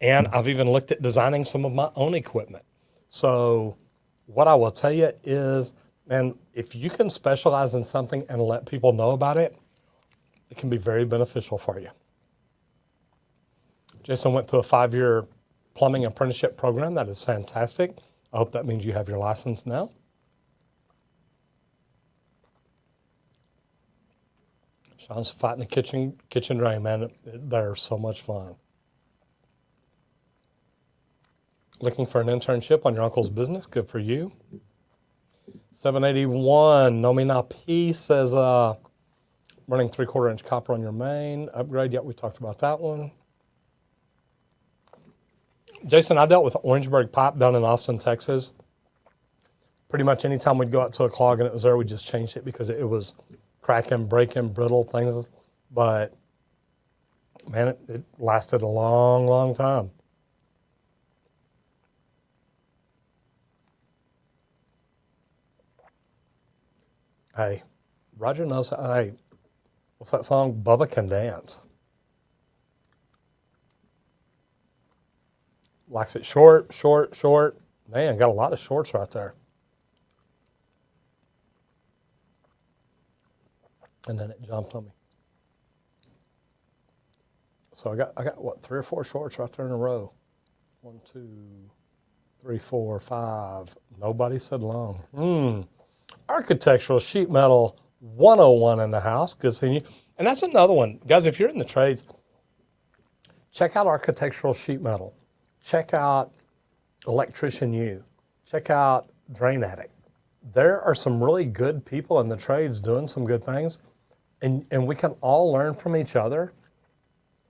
A: And I've even looked at designing some of my own equipment. So what I will tell you is, man, if you can specialize in something and let people know about it, it can be very beneficial for you. Jason went through a 5-year plumbing apprenticeship program. That is fantastic. I hope that means you have your license now. Sean's fighting the kitchen drain, man. They're so much fun. Looking for an internship on your uncle's business? Good for you. 781, Nomina P says, running 3/4 inch copper on your main. Upgrade, yep, we talked about that one. Jason, I dealt with Orangeburg Pipe down in Austin, Texas. Pretty much anytime we'd go out to a clog and it was there, we just changed it because it was cracking, breaking, brittle things. But, man, it lasted a long, long time. Hey, Roger knows, hey, what's that song? Bubba Can Dance. Likes it short, short, short. Man, got a lot of shorts right there. And then it jumped on me. So I got what, 3 or 4 shorts right there in a row. 1, 2, 3, 4, 5. Nobody said long. Architectural sheet metal 101 in the house. Good seeing you. And that's another one. Guys, if you're in the trades, check out Architectural Sheet Metal. Check out Electrician U. Check out Drain Addict. There are some really good people in the trades doing some good things, and we can all learn from each other.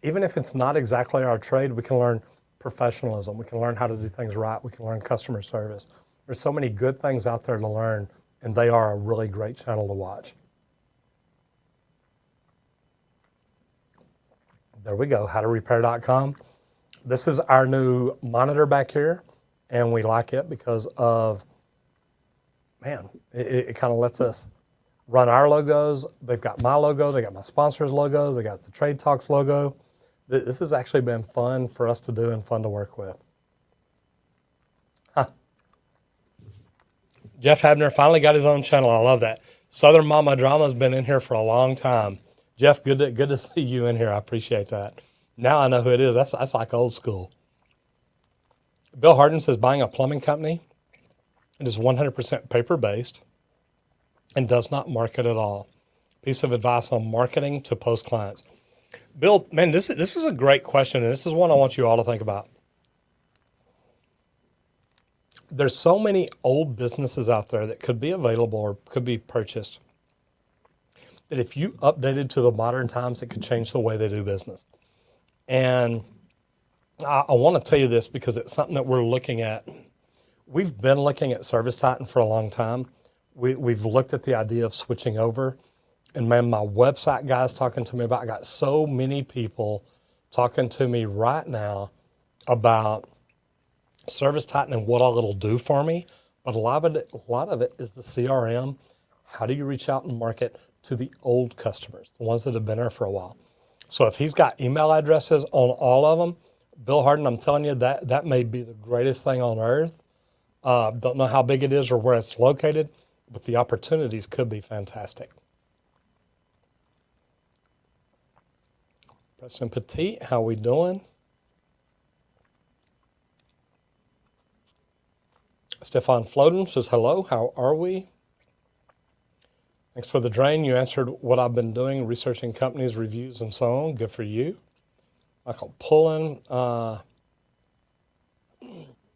A: Even if it's not exactly our trade, we can learn professionalism. We can learn how to do things right. We can learn customer service. There's so many good things out there to learn, and they are a really great channel to watch. There we go, howtorepair.com. This is our new monitor back here, and we like it because of, man, it kind of lets us run our logos. They've got my logo, they got my sponsor's logo, they got the Trade Talks logo. This has actually been fun for us to do and fun to work with. Huh. Jeff Habner finally got his own channel. I love that. Southern Mama Drama's been in here for a long time. Jeff, good to see you in here. I appreciate that. Now I know who it is. That's like old school. Bill Harden says, buying a plumbing company, it is 100% paper-based and does not market at all. Piece of advice on marketing to post clients. Bill, man, this is a great question, and this is one I want you all to think about. There's so many old businesses out there that could be available or could be purchased that if you updated to the modern times, it could change the way they do business. And I want to tell you this because it's something that we're looking at. We've been looking at Service Titan for a long time. We've looked at the idea of switching over, And man, my website guy's talking to me about, I got so many people talking to me right now about Service Titan and what all it'll do for me. But a lot of it is the CRM. How do you reach out and market to the old customers, the ones that have been there for a while? So if he's got email addresses on all of them, Bill Harden, I'm telling you, that may be the greatest thing on earth. Don't know how big it is or where it's located, but the opportunities could be fantastic. Preston Petit, how we doing? Stefan Floden says, hello, how are we? Thanks for the drain. You answered what I've been doing, researching companies, reviews, and so on. Good for you. Michael Pullen.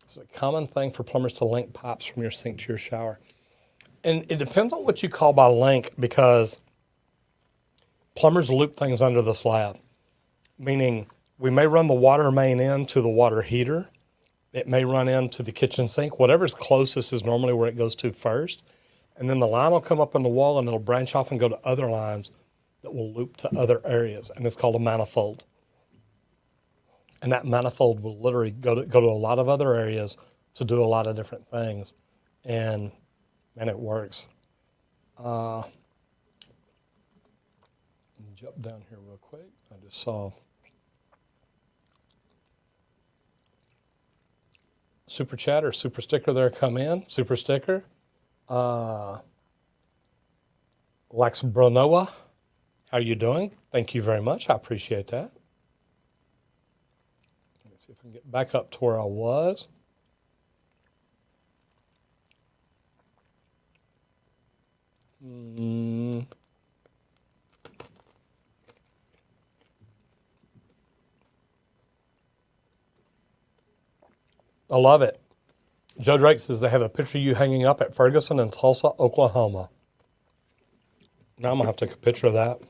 A: It's a common thing for plumbers to link pipes from your sink to your shower. And it depends on what you call by link, because plumbers loop things under the slab, meaning we may run the water main into the water heater. It may run into the kitchen sink. Whatever's closest is normally where it goes to first. And then the line will come up in the wall and it'll branch off and go to other lines that will loop to other areas. And it's called a manifold. And that manifold will literally go to a lot of other areas to do a lot of different things. And it works. Let me jump down here real quick. I just saw super chat or super sticker there come in. Super sticker. Lex Bronoa, how are you doing? Thank you very much. I appreciate that. Let me see if I can get back up to where I was. I love it. Joe Drake says they have a picture of you hanging up at Ferguson in Tulsa, Oklahoma. Now I'm going to have to take a picture of that.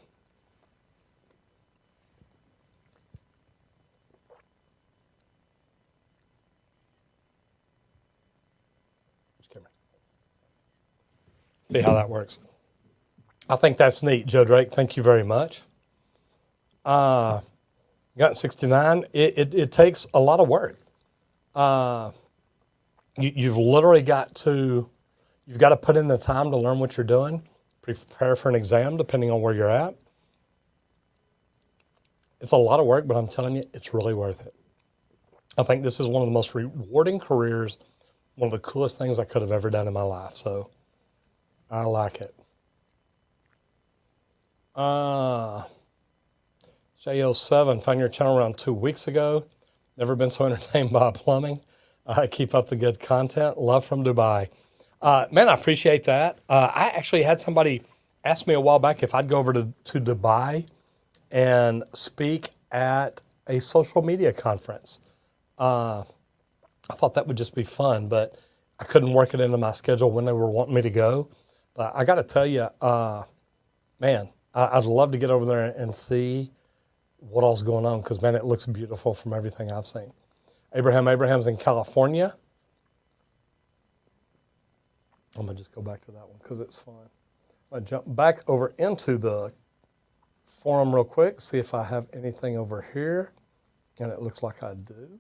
A: See how that works. I think that's neat, Joe Drake. Thank you very much. Got 69. It takes a lot of work. You've literally got to put in the time to learn what you're doing, prepare for an exam, depending on where you're at. It's a lot of work, but I'm telling you, it's really worth it. I think this is one of the most rewarding careers, one of the coolest things I could have ever done in my life. So I like it. J07, found your channel around 2 weeks ago. Never been so entertained by plumbing. Keep up the good content. Love from Dubai. Man, I appreciate that. I actually had somebody ask me a while back if I'd go over to Dubai and speak at a social media conference. I thought that would just be fun, but I couldn't work it into my schedule when they were wanting me to go. But I got to tell you, man, I'd love to get over there and see what all's going on, because, man, it looks beautiful from everything I've seen. Abraham's in California. I'm going to just go back to that one because it's fun. I'm going to jump back over into the forum real quick, see if I have anything over here. And it looks like I do.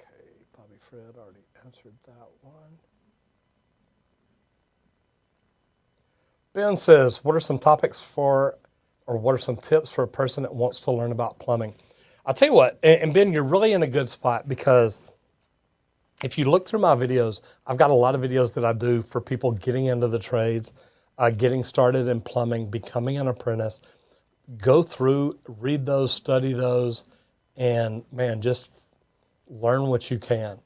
A: Okay, Bobby Fred already answered that one. Ben says, what are some tips for a person that wants to learn about plumbing? I'll tell you what, and Ben, you're really in a good spot, because if you look through my videos, I've got a lot of videos that I do for people getting into the trades, getting started in plumbing, becoming an apprentice. Go through, read those, study those, and man, just learn what you can.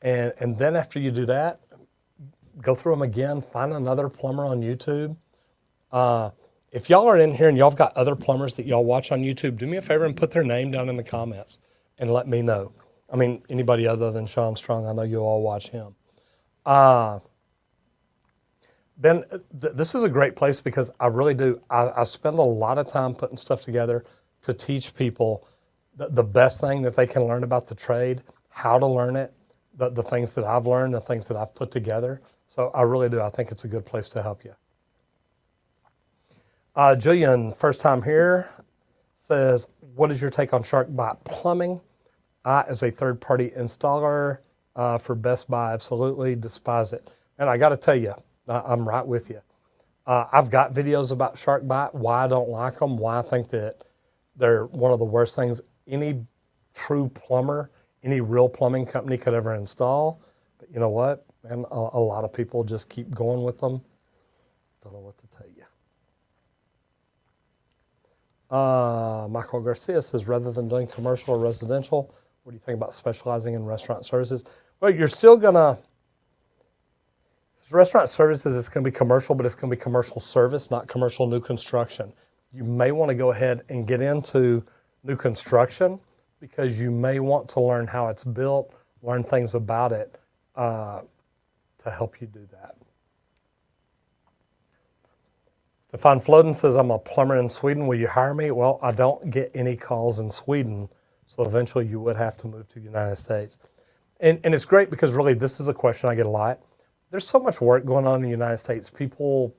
A: And then after you do that, go through them again, find another plumber on YouTube. If y'all are in here and y'all have got other plumbers that y'all watch on YouTube, do me a favor and put their name down in the comments and let me know. I mean, anybody other than Sean Strong, I know you all watch him. Ben, this is a great place, because I really do. I spend a lot of time putting stuff together to teach people the best thing that they can learn about the trade, how to learn it, the things that I've learned, the things that I've put together. So I really do. I think it's a good place to help you. Jillian, first time here, says, what is your take on SharkBite plumbing? I, as a third-party installer for Best Buy, absolutely despise it. And I got to tell you, I'm right with you. I've got videos about SharkBite, why I don't like them, why I think that they're one of the worst things any true plumber, any real plumbing company could ever install. But you know what? And a lot of people just keep going with them. Don't know what to tell you. Michael Garcia says, rather than doing commercial or residential, what do you think about specializing in restaurant services? Well, you're still going to, restaurant services, it's going to be commercial, but it's going to be commercial service, not commercial new construction. You may want to go ahead and get into new construction because you may want to learn how it's built, learn things about it to help you do that. Stefan Floden says, I'm a plumber in Sweden. Will you hire me? Well, I don't get any calls in Sweden, so eventually you would have to move to the United States. And it's great because really this is a question I get a lot. There's so much work going on in the United States. People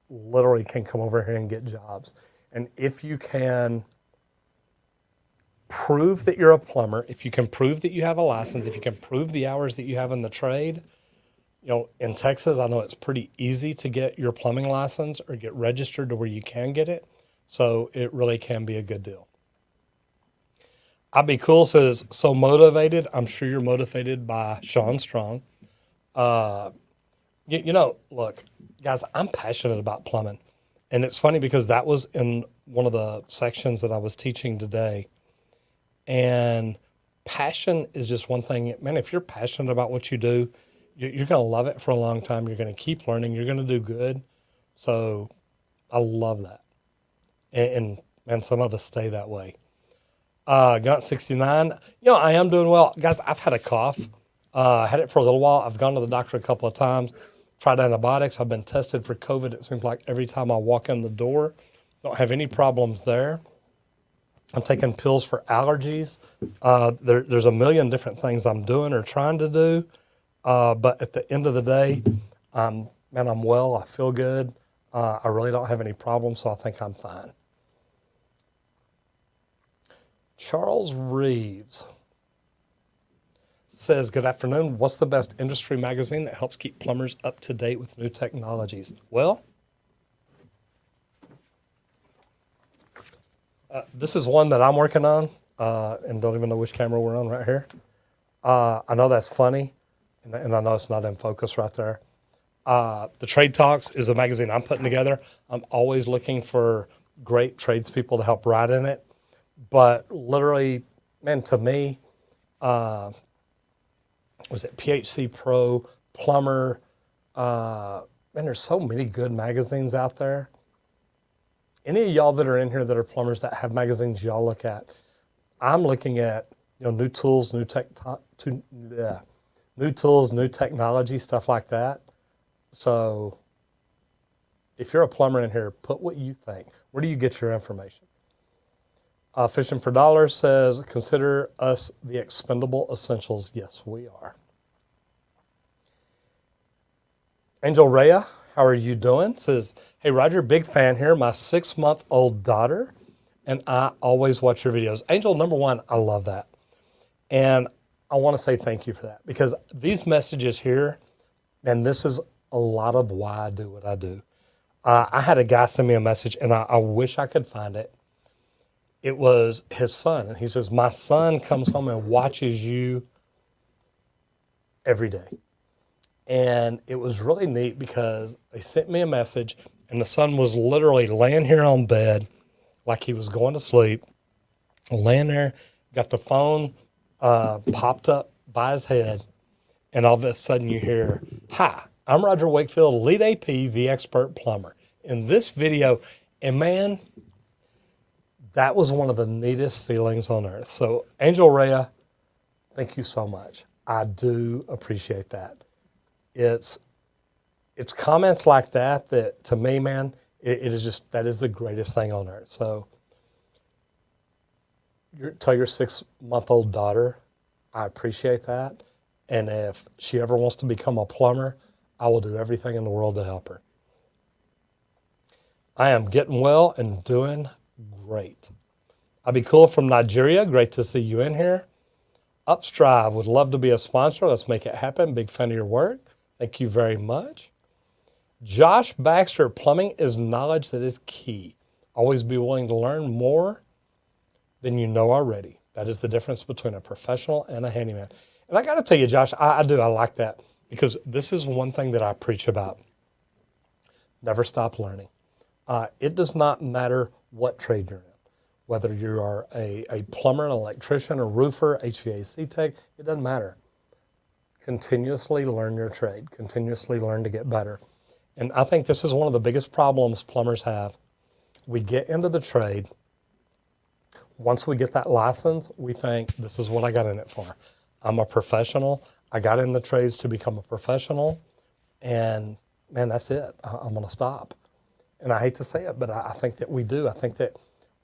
A: literally can come over here and get jobs. And if you can prove that you're a plumber, if you can prove that you have a license, if you can prove the hours that you have in the trade, you know, in Texas, I know it's pretty easy to get your plumbing license or get registered to where you can get it. So it really can be a good deal. I'd Be Cool says, so motivated. I'm sure you're motivated by Sean Strong. You know, look, guys, I'm passionate about plumbing. And it's funny because that was in one of the sections that I was teaching today. And passion is just one thing. Man, if you're passionate about what you do, you're going to love it for a long time. You're going to keep learning. You're going to do good. So I love that. And some of us stay that way. Gunt69, you know, I am doing well. Guys, I've had a cough. I had it for a little while. I've gone to the doctor a couple of times, tried antibiotics. I've been tested for COVID. It seems like every time I walk in the door, don't have any problems there. I'm taking pills for allergies. There's a million different things I'm doing or trying to do. But at the end of the day, man, I'm well. I feel good. I really don't have any problems, so I think I'm fine. Charles Reeves says, good afternoon. What's the best industry magazine that helps keep plumbers up to date with new technologies? Well, this is one that I'm working on and don't even know which camera we're on right here. I know that's funny, and I know it's not in focus right there. The Trade Talks is a magazine I'm putting together. I'm always looking for great tradespeople to help write in it. But literally, man, to me, was it PHC Pro, Plumber? Man, there's so many good magazines out there. Any of y'all that are in here that are plumbers that have magazines y'all look at, I'm looking at, you know, new tools, new tools, new technology, stuff like that. So if you're a plumber in here, put what you think. Where do you get your information? Fishing for Dollars says, consider us the expendable essentials. Yes, we are. Angel Rhea, how are you doing? Says, hey, Roger, big fan here. My 6-month-old daughter, and I always watch your videos. Angel, number one, I love that. And I want to say thank you for that because these messages here, and this is a lot of why I do what I do. I had a guy send me a message, and I wish I could find it. It was his son. And he says, my son comes home and watches you every day. And it was really neat because they sent me a message and the son was literally laying here on bed like he was going to sleep, laying there, got the phone popped up by his head. And all of a sudden you hear, hi, I'm Roger Wakefield, lead AP, the expert plumber. In this video, and man, that was one of the neatest feelings on earth. So, Angel Rhea, thank you so much. I do appreciate that. It's comments like that that, to me, man, it is just, that is the greatest thing on earth. So, tell your 6-month-old daughter, I appreciate that. And if she ever wants to become a plumber, I will do everything in the world to help her. I am getting well and doing great. I'll be cool from Nigeria. Great to see you in here. Upstrive would love to be a sponsor. Let's make it happen. Big fan of your work. Thank you very much. Josh Baxter, plumbing is knowledge that is key. Always be willing to learn more than you know already. That is the difference between a professional and a handyman. And I got to tell you, Josh, I like that, because this is one thing that I preach about. Never stop learning. It does not matter what trade you're in, whether you are a plumber, an electrician, a roofer, HVAC tech, it doesn't matter. Continuously learn your trade. Continuously learn to get better. And I think this is one of the biggest problems plumbers have. We get into the trade. Once we get that license, we think, this is what I got in it for. I'm a professional. I got in the trades to become a professional. And man, that's it. I'm going to stop. And I hate to say it, but I think that we do. I think that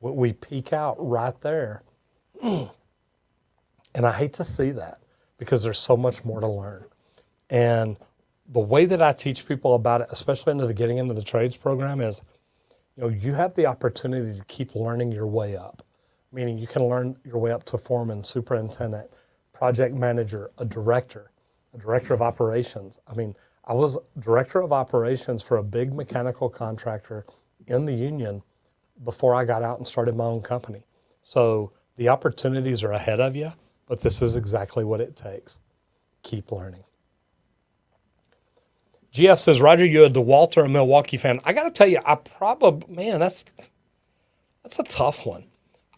A: we peak out right there. And I hate to see that, because there's so much more to learn. And the way that I teach people about it, especially into the getting into the trades program, is, you have the opportunity to keep learning your way up. Meaning you can learn your way up to foreman, superintendent, project manager, a director of operations. I mean, I was director of operations for a big mechanical contractor in the union before I got out and started my own company. So the opportunities are ahead of you, but this is exactly what it takes. Keep learning. GF says, Roger, you a DeWalt or a Milwaukee fan? I got to tell you, that's a tough one.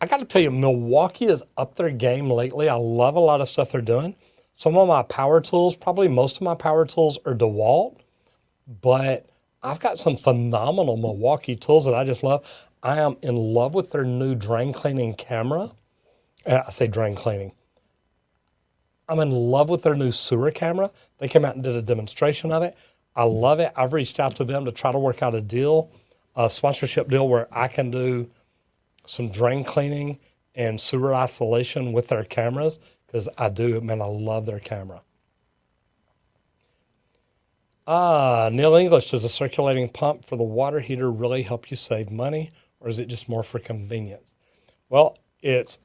A: I got to tell you, Milwaukee is up their game lately. I love a lot of stuff they're doing. Some of my power tools, probably most of my power tools, are DeWalt, but I've got some phenomenal Milwaukee tools that I just love. I am in love with their new drain cleaning camera. I say drain cleaning. I'm in love with their new sewer camera. They came out and did a demonstration of it. I love it. I've reached out to them to try to work out a deal, a sponsorship deal where I can do some drain cleaning and sewer isolation with their cameras, because I love their camera. Neil English, does a circulating pump for the water heater really help you save money, or is it just more for convenience? Well, it's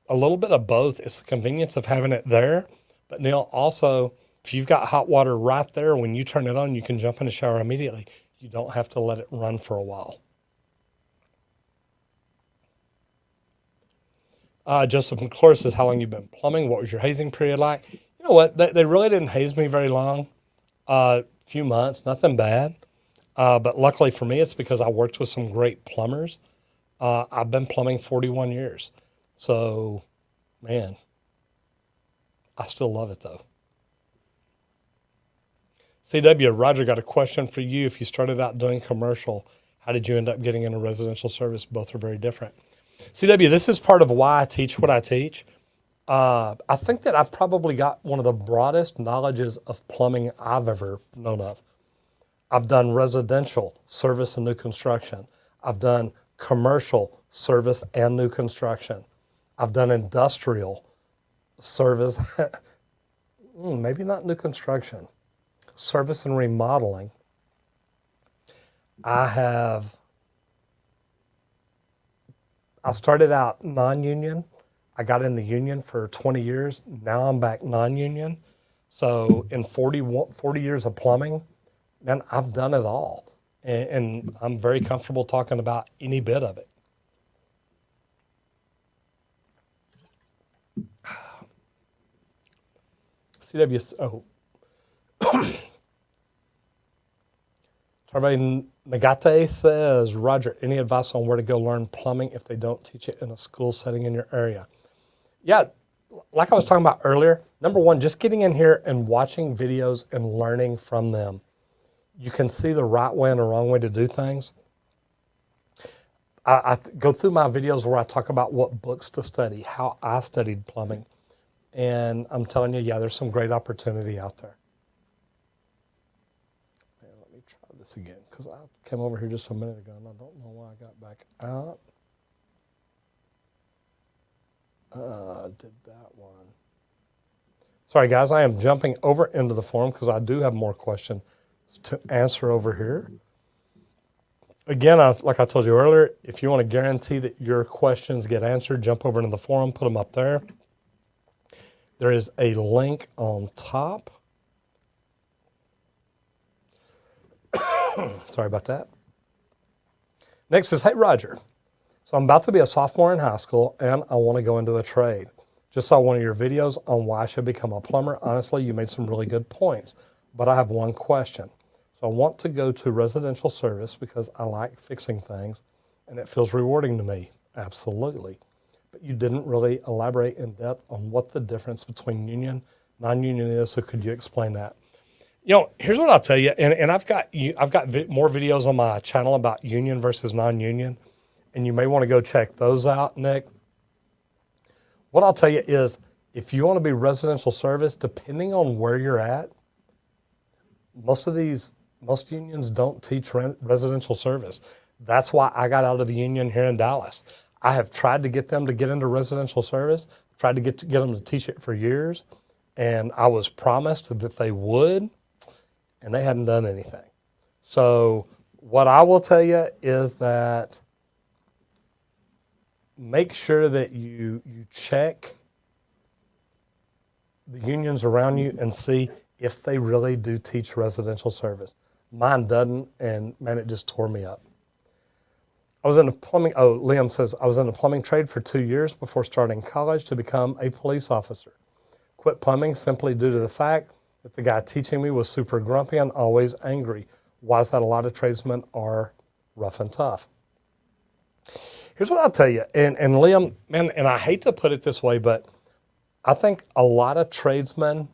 A: a little bit of both. It's the convenience of having it there, but Neil, also, if you've got hot water right there, when you turn it on, you can jump in the shower immediately. You don't have to let it run for a while. Joseph McClure says, how long you been plumbing? What was your hazing period like? You know what? They really didn't haze me very long. Few months, nothing bad. But luckily for me, it's because I worked with some great plumbers. I've been plumbing 41 years. So, man, I still love it though. CW, Roger, got a question for you. If you started out doing commercial, how did you end up getting into residential service? Both are very different. CW, this is part of why I teach what I teach. I think that I've probably got one of the broadest knowledges of plumbing I've ever known of. I've done residential service and new construction. I've done commercial service and new construction. I've done industrial service, maybe not new construction, service and remodeling. I started out non-union. I got in the union for 20 years. Now I'm back non-union. So in 40 years of plumbing, man, I've done it all. And I'm very comfortable talking about any bit of it. CW, Tarvey Nagate says, Roger, any advice on where to go learn plumbing if they don't teach it in a school setting in your area? Yeah, like I was talking about earlier, number one, just getting in here and watching videos and learning from them. You can see the right way and the wrong way to do things. I go through my videos where I talk about what books to study, how I studied plumbing. And I'm telling you, yeah, there's some great opportunity out there. Man, let me try this again, because I came over here just a minute ago and I don't know why I got back out. Did that one. Sorry, guys, I am jumping over into the forum because I do have more questions to answer over here. Again, like I told you earlier, if you want to guarantee that your questions get answered, jump over into the forum, put them up there. There is a link on top. Sorry about that. Next is, hey, Roger. So I'm about to be a sophomore in high school, and I want to go into a trade. Just saw one of your videos on why I should become a plumber. Honestly, you made some really good points, but I have one question. So I want to go to residential service because I like fixing things, and it feels rewarding to me. Absolutely. But you didn't really elaborate in depth on what the difference between union, non-union is, so could you explain that? You know, here's what I'll tell you, and I've got more videos on my channel about union versus non-union, and you may want to go check those out, Nick. What I'll tell you is, if you want to be residential service, depending on where you're at, most unions don't teach residential service. That's why I got out of the union here in Dallas. I have tried to get them to get into residential service, tried to get them to teach it for years, and I was promised that they would, and they hadn't done anything. So what I will tell you is that make sure that you check the unions around you and see if they really do teach residential service. Mine doesn't, and man, it just tore me up. I was in a plumbing, Liam says, I was in a plumbing trade for 2 years before starting college to become a police officer. Quit plumbing simply due to the fact that the guy teaching me was super grumpy and always angry. Why is that? A lot of tradesmen are rough and tough. Here's what I'll tell you, and Liam, man, and I hate to put it this way, but I think a lot of tradesmen,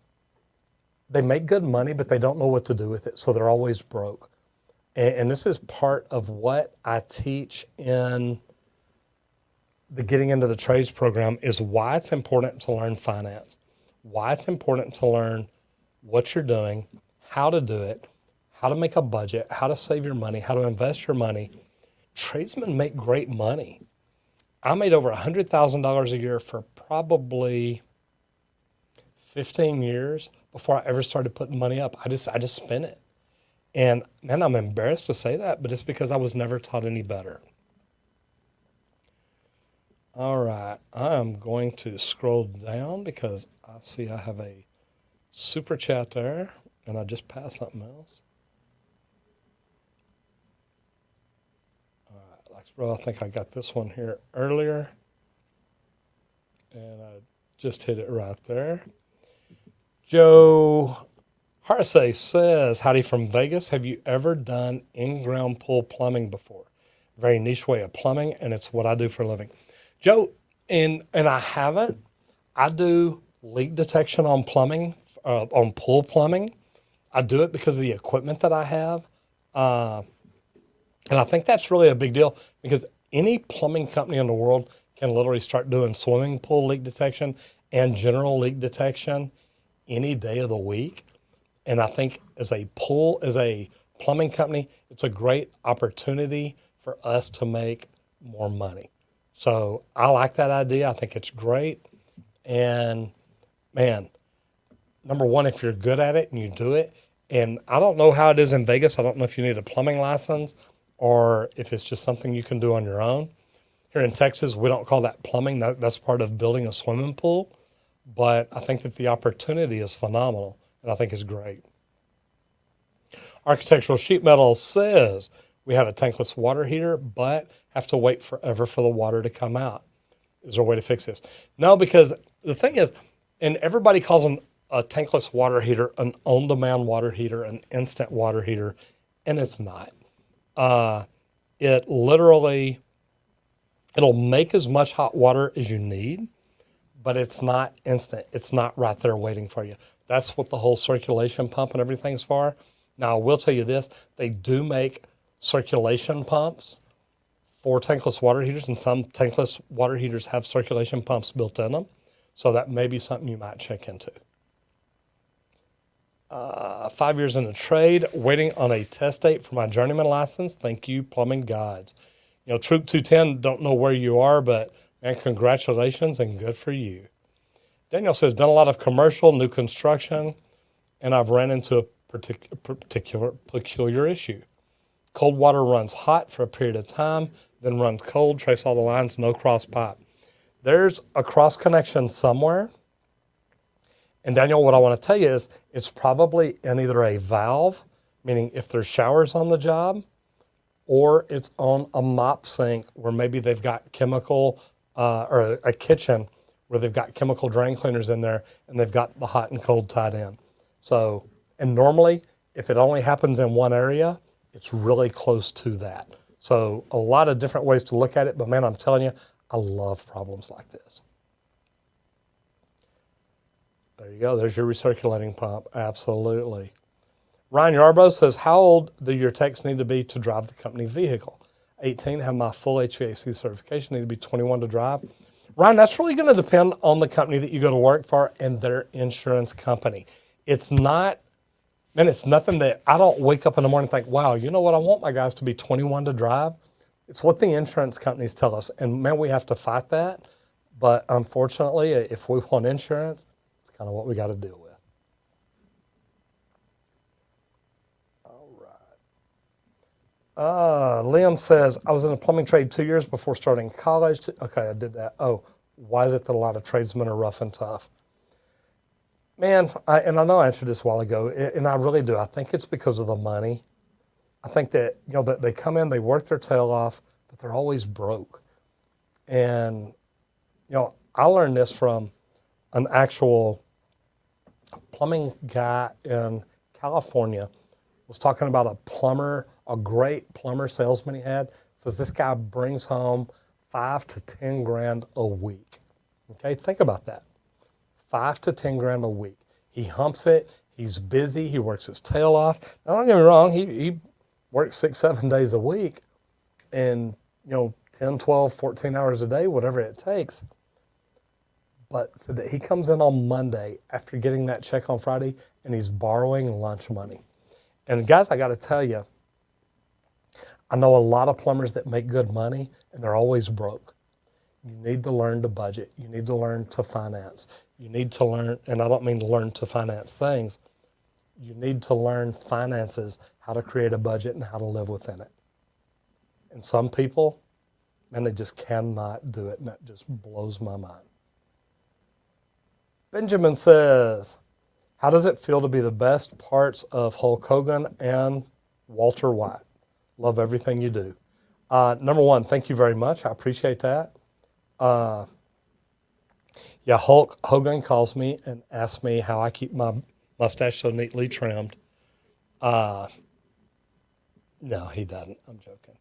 A: they make good money, but they don't know what to do with it, so they're always broke. And this is part of what I teach in the Getting Into the Trades program, is why it's important to learn finance, why it's important to learn what you're doing, how to do it, how to make a budget, how to save your money, how to invest your money. Tradesmen make great money. I made over $100,000 a year for probably 15 years before I ever started putting money up. I just spent it. And man, I'm embarrassed to say that, but it's because I was never taught any better. All right, I am going to scroll down because I see I have a super chat there, and I just passed something else. All right, Lexbro, I think I got this one here earlier, and I just hit it right there. Joe Harsey says, howdy from Vegas. Have you ever done in-ground pool plumbing before? Very niche way of plumbing, and it's what I do for a living. Joe, and I haven't. I do leak detection on plumbing, on pool plumbing. I do it because of the equipment that I have. And I think that's really a big deal because any plumbing company in the world can literally start doing swimming pool leak detection and general leak detection any day of the week. And I think as a plumbing company, it's a great opportunity for us to make more money. So I like that idea. I think it's great. And man, number one, if you're good at it and you do it, and I don't know how it is in Vegas. I don't know if you need a plumbing license or if it's just something you can do on your own. Here in Texas, we don't call that plumbing. That's part of building a swimming pool. But I think that the opportunity is phenomenal, and I think it's great. Architectural Sheet Metal says, we have a tankless water heater, but have to wait forever for the water to come out. Is there a way to fix this? No, because the thing is, and everybody calls a tankless water heater an on-demand water heater, an instant water heater, and it's not. It'll make as much hot water as you need, but it's not instant. It's not right there waiting for you. That's what the whole circulation pump and everything's for. Now, I will tell you this, they do make circulation pumps for tankless water heaters, and some tankless water heaters have circulation pumps built in them. So that may be something you might check into. 5 years in the trade, waiting on a test date for my journeyman license. Thank you, plumbing gods. You know, Troop 210, don't know where you are, but man, congratulations and good for you. Daniel says, done a lot of commercial, new construction, and I've ran into a peculiar issue. Cold water runs hot for a period of time, then runs cold, trace all the lines, no cross pipe. There's a cross connection somewhere. And Daniel, what I want to tell you is it's probably in either a valve, meaning if there's showers on the job, or it's on a mop sink where maybe they've got chemical, or a kitchen where they've got chemical drain cleaners in there and they've got the hot and cold tied in. So, and normally if it only happens in one area, it's really close to that. So a lot of different ways to look at it, but man, I'm telling you, I love problems like this. There you go. There's your recirculating pump. Absolutely. Ryan Yarbrough says, how old do your techs need to be to drive the company vehicle? 18, have my full HVAC certification, need to be 21 to drive. Ryan, that's really going to depend on the company that you go to work for and their insurance company. It's not, man, it's nothing that I don't wake up in the morning and think, wow, you know what, I want my guys to be 21 to drive. It's what the insurance companies tell us. And man, we have to fight that. But unfortunately, if we want insurance, it's kind of what we got to deal with. Liam says, I was in a plumbing trade 2 years before starting college. Okay, I did that. Oh, why is it that a lot of tradesmen are rough and tough? Man, and I know I answered this a while ago, and I really do. I think it's because of the money. I think that, you know, that they come in, they work their tail off, but they're always broke. And, you know, I learned this from an actual plumbing guy in California. Was talking about a plumber, a great plumber salesman he had. Says this guy brings home 5 to 10 grand a week. Okay, think about that. 5 to 10 grand a week. He humps it. He's busy. He works his tail off. Now, don't get me wrong. He works 6, 7 days a week and, you know, 10, 12, 14 hours a day, whatever it takes. But so that he comes in on Monday after getting that check on Friday and he's borrowing lunch money. And guys, I got to tell you, I know a lot of plumbers that make good money and they're always broke. You need to learn to budget. You need to learn to finance. You need to learn, and I don't mean to learn to finance things. You need to learn finances, how to create a budget and how to live within it. And some people, man, they just cannot do it, and that just blows my mind. Benjamin says, how does it feel to be the best parts of Hulk Hogan and Walter White? Love everything you do. Number one, thank you very much. I appreciate that. Yeah, Hulk Hogan calls me and asks me how I keep my mustache so neatly trimmed. No, he doesn't. I'm joking.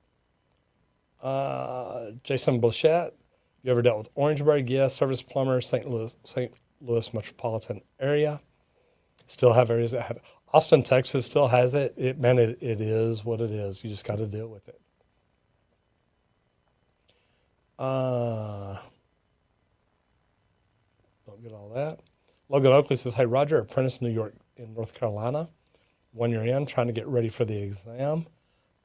A: Jason Bouchette, you ever dealt with Orangeburg? Yes. Service plumber, St. Louis metropolitan area. Still have areas that have it. Austin, Texas still has it. It is what it is. You just got to deal with it. Don't get all that. Logan Oakley says, hey, Roger, apprentice in North Carolina. 1 year in, trying to get ready for the exam.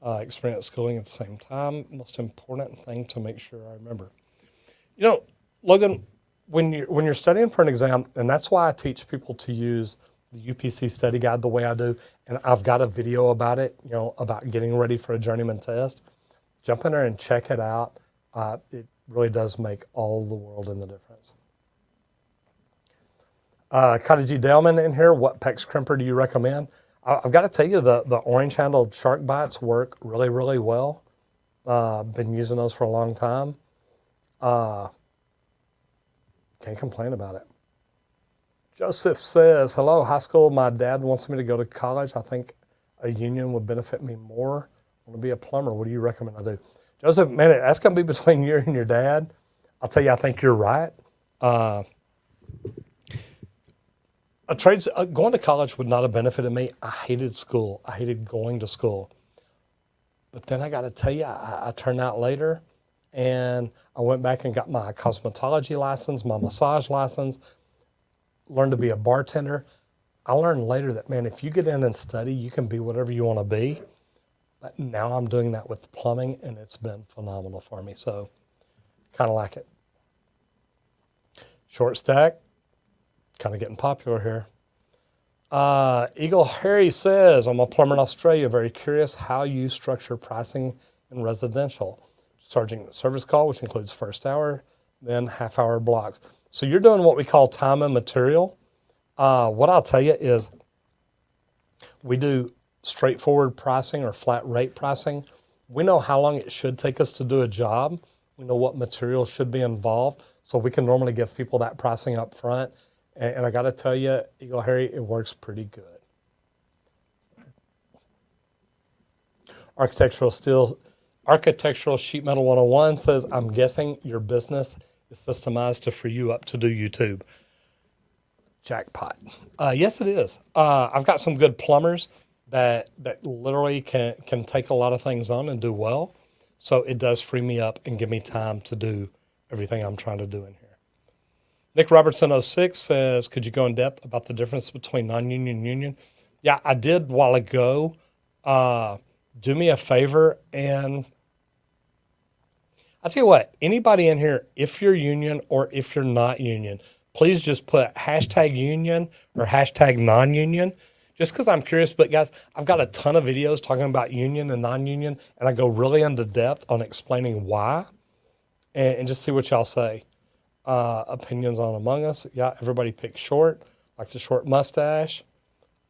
A: Experience schooling at the same time. Most important thing to make sure I remember. You know, Logan, when you're studying for an exam, and that's why I teach people to use the UPC study guide the way I do, and I've got a video about it, you know, about getting ready for a journeyman test. Jump in there and check it out. It really does make all the world in the difference. Cottage Delman in here, what PEX crimper do you recommend? I've got to tell you, the orange-handled shark bites work really, really well. Been using those for a long time. Can't complain about it. Joseph says, hello, high school. My dad wants me to go to college. I think a union would benefit me more. I want to be a plumber. What do you recommend I do? Joseph, man, that's going to be between you and your dad. I'll tell you, I think you're right. Going to college would not have benefited me. I hated school. I hated going to school. But then I got to tell you, I turned out later, and I went back and got my cosmetology license, my massage license, learned to be a bartender. I learned later that, man, if you get in and study, you can be whatever you want to be. But now I'm doing that with plumbing, and it's been phenomenal for me. So kind of like it. Short stack. kind of getting popular here. Eagle Harry says, I'm a plumber in Australia, very curious how you structure pricing in residential. Charging the service call, which includes first hour, then half-hour blocks. So you're doing what we call time and material. What I'll tell you is we do straightforward pricing or flat rate pricing. We know how long it should take us to do a job. We know what materials should be involved. So we can normally give people that pricing up front. And I got to tell you, Eagle Harry, it works pretty good. Architectural Sheet Metal 101 says, I'm guessing your business is systemized to free you up to do YouTube. Jackpot. Yes, it is. I've got some good plumbers that literally can take a lot of things on and do well. So it does free me up and give me time to do everything I'm trying to do in here. Nick Robertson 06 says, could you go in depth about the difference between non-union and union? Yeah, I did a while ago. Do me a favor, and I'll tell you what, anybody in here, if you're union or if you're not union, please just put hashtag union or hashtag non-union, just because I'm curious. But guys, I've got a ton of videos talking about union and non-union, and I go really into depth on explaining why, and just see what y'all say. Opinions on Among Us. Yeah, everybody picks short, like the short mustache.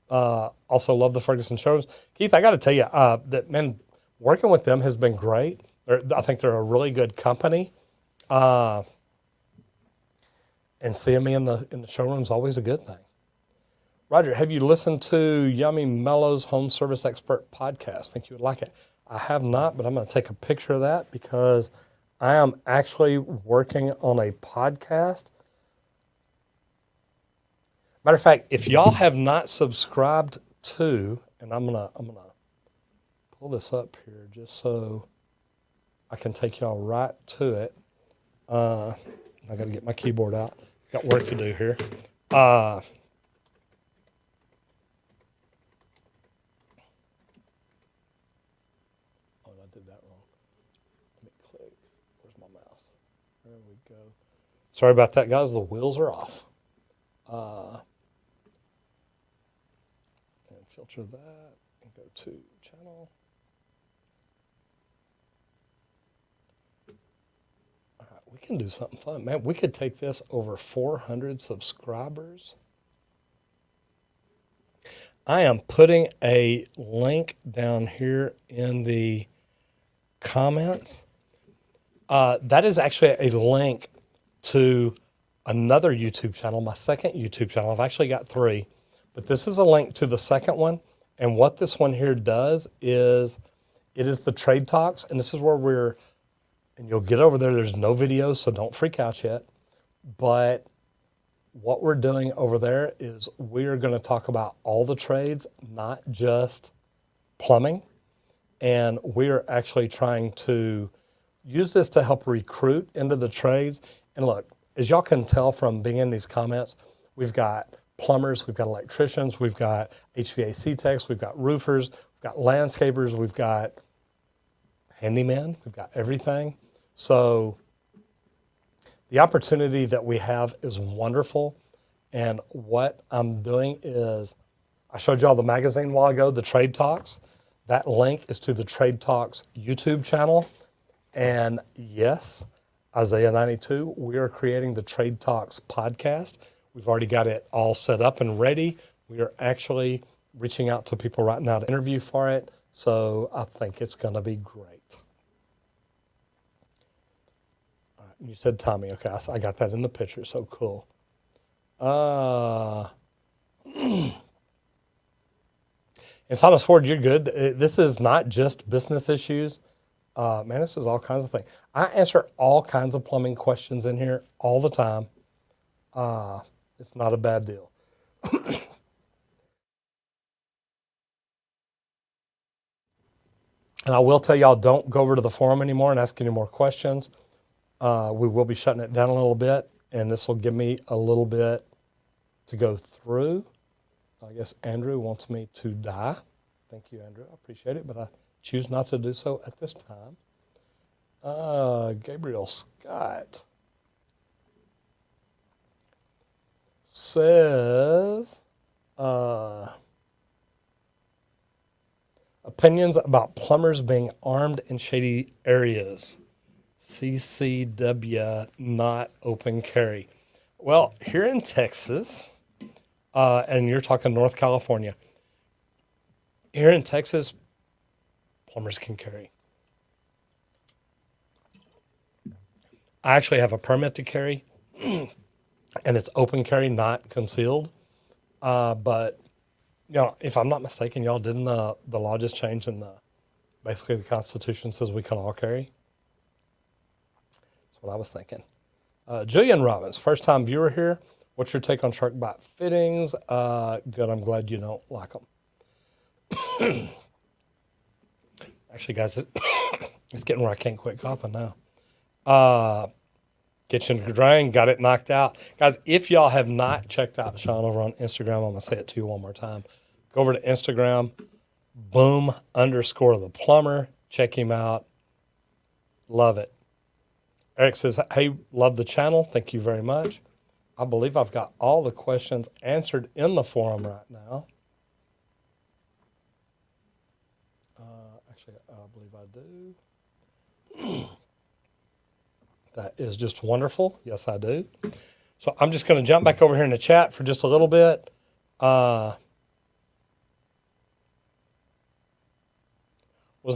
A: Also love the Ferguson showrooms. Keith, I got to tell you, that man, working with them has been great. I think they're a really good company. And seeing me in the showroom is always a good thing. Roger, have you listened to Yummy Mello's Home Service Expert podcast? Think you would like it? I have not, but I'm going to take a picture of that because I am actually working on a podcast. Matter of fact, if y'all have not subscribed to, and I'm gonna pull this up here just so I can take y'all right to it. I got to get my keyboard out. Got work to do here. Oh, I did that wrong. Let me click. Where's my mouse? There we go. Sorry about that, guys. The wheels are off. And filter that and go to channel. All right, we can do something fun, man. We could take this over 400 subscribers. I am putting a link down here in the comments. That is actually a link to another YouTube channel, my second YouTube channel. I've actually got 3, but this is a link to the second one. And what this one here does is it is the trade talks. And this is where and you'll get over there. There's no videos, so don't freak out yet. But what we're doing over there is we're going to talk about all the trades, not just plumbing. And we're actually trying to use this to help recruit into the trades. And look, as y'all can tell from being in these comments, we've got plumbers, we've got electricians, we've got HVAC techs, we've got roofers, we've got landscapers, we've got handymen, we've got everything. So the opportunity that we have is wonderful. And what I'm doing is, I showed y'all the magazine a while ago, the Trade Talks. That link is to the Trade Talks YouTube channel. And yes, Isaiah 92, we are creating the Trade Talks podcast. We've already got it all set up and ready. We are actually reaching out to people right now to interview for it. So I think it's going to be great. All right, you said Tommy. Okay, I got that in the picture. So cool. And Thomas Ford, you're good. This is not just business issues. Man, this is all kinds of things. I answer all kinds of plumbing questions in here all the time. It's not a bad deal. And I will tell y'all, don't go over to the forum anymore and ask any more questions. We will be shutting it down a little bit, and this will give me a little bit to go through. I guess Andrew wants me to die. Thank you, Andrew. I appreciate it, but I choose not to do so at this time. Gabriel Scott says, opinions about plumbers being armed in shady areas. CCW not open carry. Well, here in Texas, and you're talking North California, here in Texas, plumbers can carry. I actually have a permit to carry, and it's open carry, not concealed. But if I'm not mistaken, y'all didn't the law just change and basically the Constitution says we can all carry. That's what I was thinking. Jillian Robbins, first time viewer here. What's your take on shark bite fittings? Good. I'm glad you don't like them. Actually, guys, it's getting where I can't quit coughing now. Kitchen drain, got it knocked out. Guys, if y'all have not checked out Sean over on Instagram, I'm going to say it to you one more time. Go over to Instagram, boom_the plumber. Check him out. Love it. Eric says, hey, love the channel. Thank you very much. I believe I've got all the questions answered in the forum right now. Actually, I believe I do. That is just wonderful. Yes, I do. So I'm just going to jump back over here in the chat for just a little bit. Was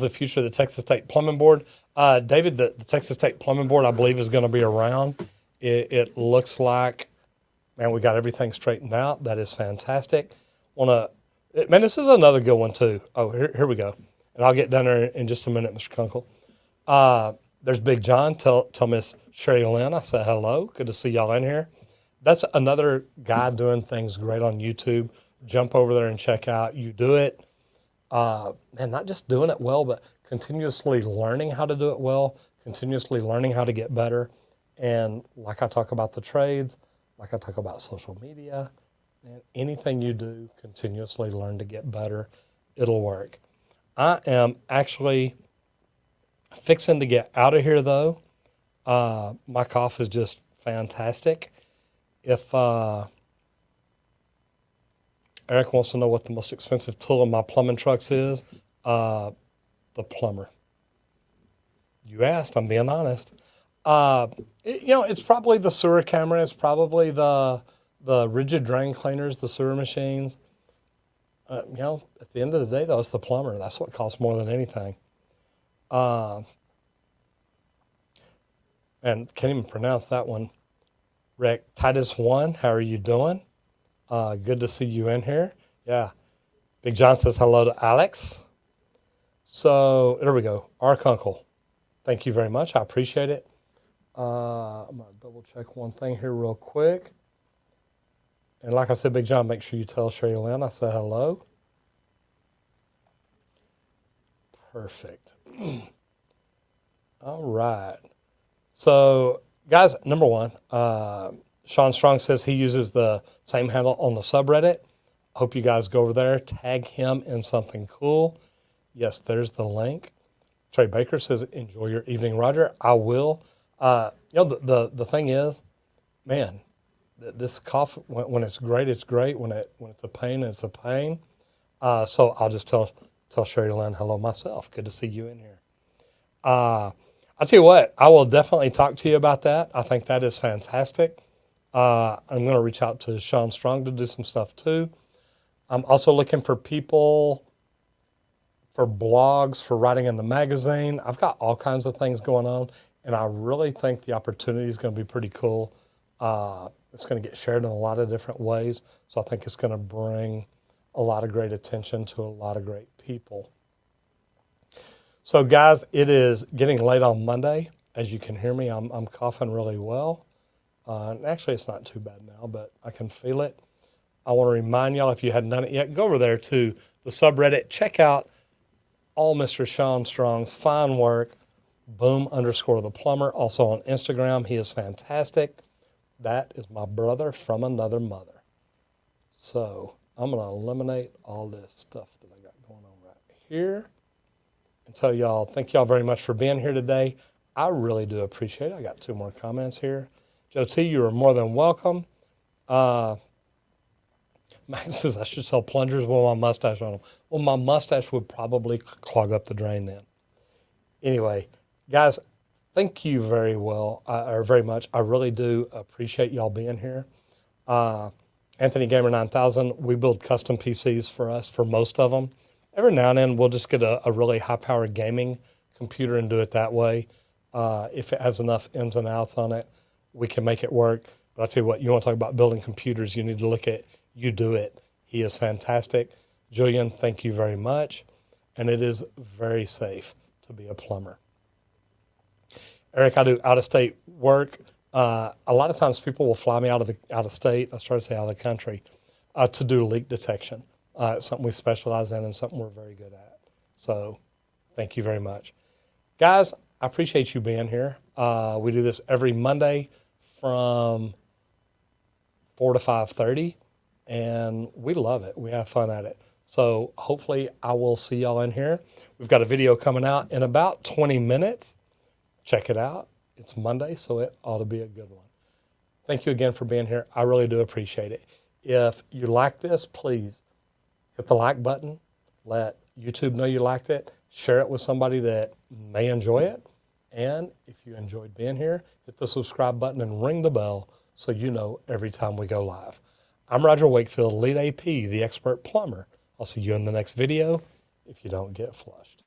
A: the future of the Texas State Plumbing Board? David, the Texas State Plumbing Board, I believe, is going to be around. It looks like, man, we got everything straightened out. That is fantastic. Man, this is another good one, too. Oh, here we go. And I'll get down there in just a minute, Mr. Kunkel. There's Big John. Tell Miss Sherry Lynn I said hello. Good to see y'all in here. That's another guy doing things great on YouTube. Jump over there and check out You Do It. And not just doing it well, but continuously learning how to do it well, continuously learning how to get better. And like I talk about the trades, like I talk about social media, and anything you do, continuously learn to get better. It'll work. I am actually fixing to get out of here, though. My cough is just fantastic. If Eric wants to know what the most expensive tool in my plumbing trucks is, the plumber. You asked, I'm being honest. It's probably the sewer camera. It's probably the rigid drain cleaners, the sewer machines. At the end of the day, though, it's the plumber. That's what costs more than anything. And can't even pronounce that one. Rick, Titus 1, how are you doing? Good to see you in here. Yeah. Big John says hello to Alex. So there we go. Ark Uncle. Thank you very much. I appreciate it. I'm going to double check one thing here real quick. And like I said, Big John, make sure you tell Sherry Lynn I said hello. Perfect. All right. So, guys, number one, Sean Strong says he uses the same handle on the subreddit. Hope you guys go over there, tag him in something cool. Yes, there's the link. Trey Baker says, enjoy your evening, Roger. I will. The thing is, man, this cough, when it's great, it's great. When it's a pain, it's a pain. So I'll just tell Sherry Lynn hello myself. Good to see you in here. I'll tell you what, I will definitely talk to you about that. I think that is fantastic. I'm going to reach out to Sean Strong to do some stuff too. I'm also looking for people for blogs, for writing in the magazine. I've got all kinds of things going on, and I really think the opportunity is going to be pretty cool. It's going to get shared in a lot of different ways, so I think it's going to bring a lot of great attention to a lot of great people. So, guys, it is getting late on Monday. As you can hear me, I'm coughing really well. And actually, it's not too bad now, but I can feel it. I want to remind y'all, if you hadn't done it yet, go over there to the subreddit. Check out all Mr. Sean Strong's fine work. Boom_the plumber. Also on Instagram. He is fantastic. That is my brother from another mother. So I'm going to eliminate all this stuff that I got going on right here. And tell y'all, thank y'all very much for being here today. I really do appreciate it. I got 2 more comments here. Joe T, you are more than welcome. Max says I should sell plungers with my mustache on them. Well, my mustache would probably clog up the drain then. Anyway, guys, thank you very much. I really do appreciate y'all being here. Anthony Gamer 9000, we build custom PCs for us for most of them. Every now and then we'll just get a really high-powered gaming computer and do it that way. If it has enough ins and outs on it, we can make it work. But I'll tell you what, you want to talk about building computers, you need to look at You Do It. He is fantastic. Julian, thank you very much. And it is very safe to be a plumber. Eric, I do out-of-state work. A lot of times people will fly me out of state, I started to say out of the country, to do leak detection. It's something we specialize in and something we're very good at. So thank you very much. Guys, I appreciate you being here. We do this every Monday from 4 to 5:30, and we love it. We have fun at it. So hopefully I will see y'all in here. We've got a video coming out in about 20 minutes. Check it out. It's Monday, so it ought to be a good one. Thank you again for being here. I really do appreciate it. If you like this, please hit the like button. Let YouTube know you liked it. Share it with somebody that may enjoy it. And if you enjoyed being here, hit the subscribe button and ring the bell so you know every time we go live. I'm Roger Wakefield, Lead AP, the expert plumber. I'll see you in the next video if you don't get flushed.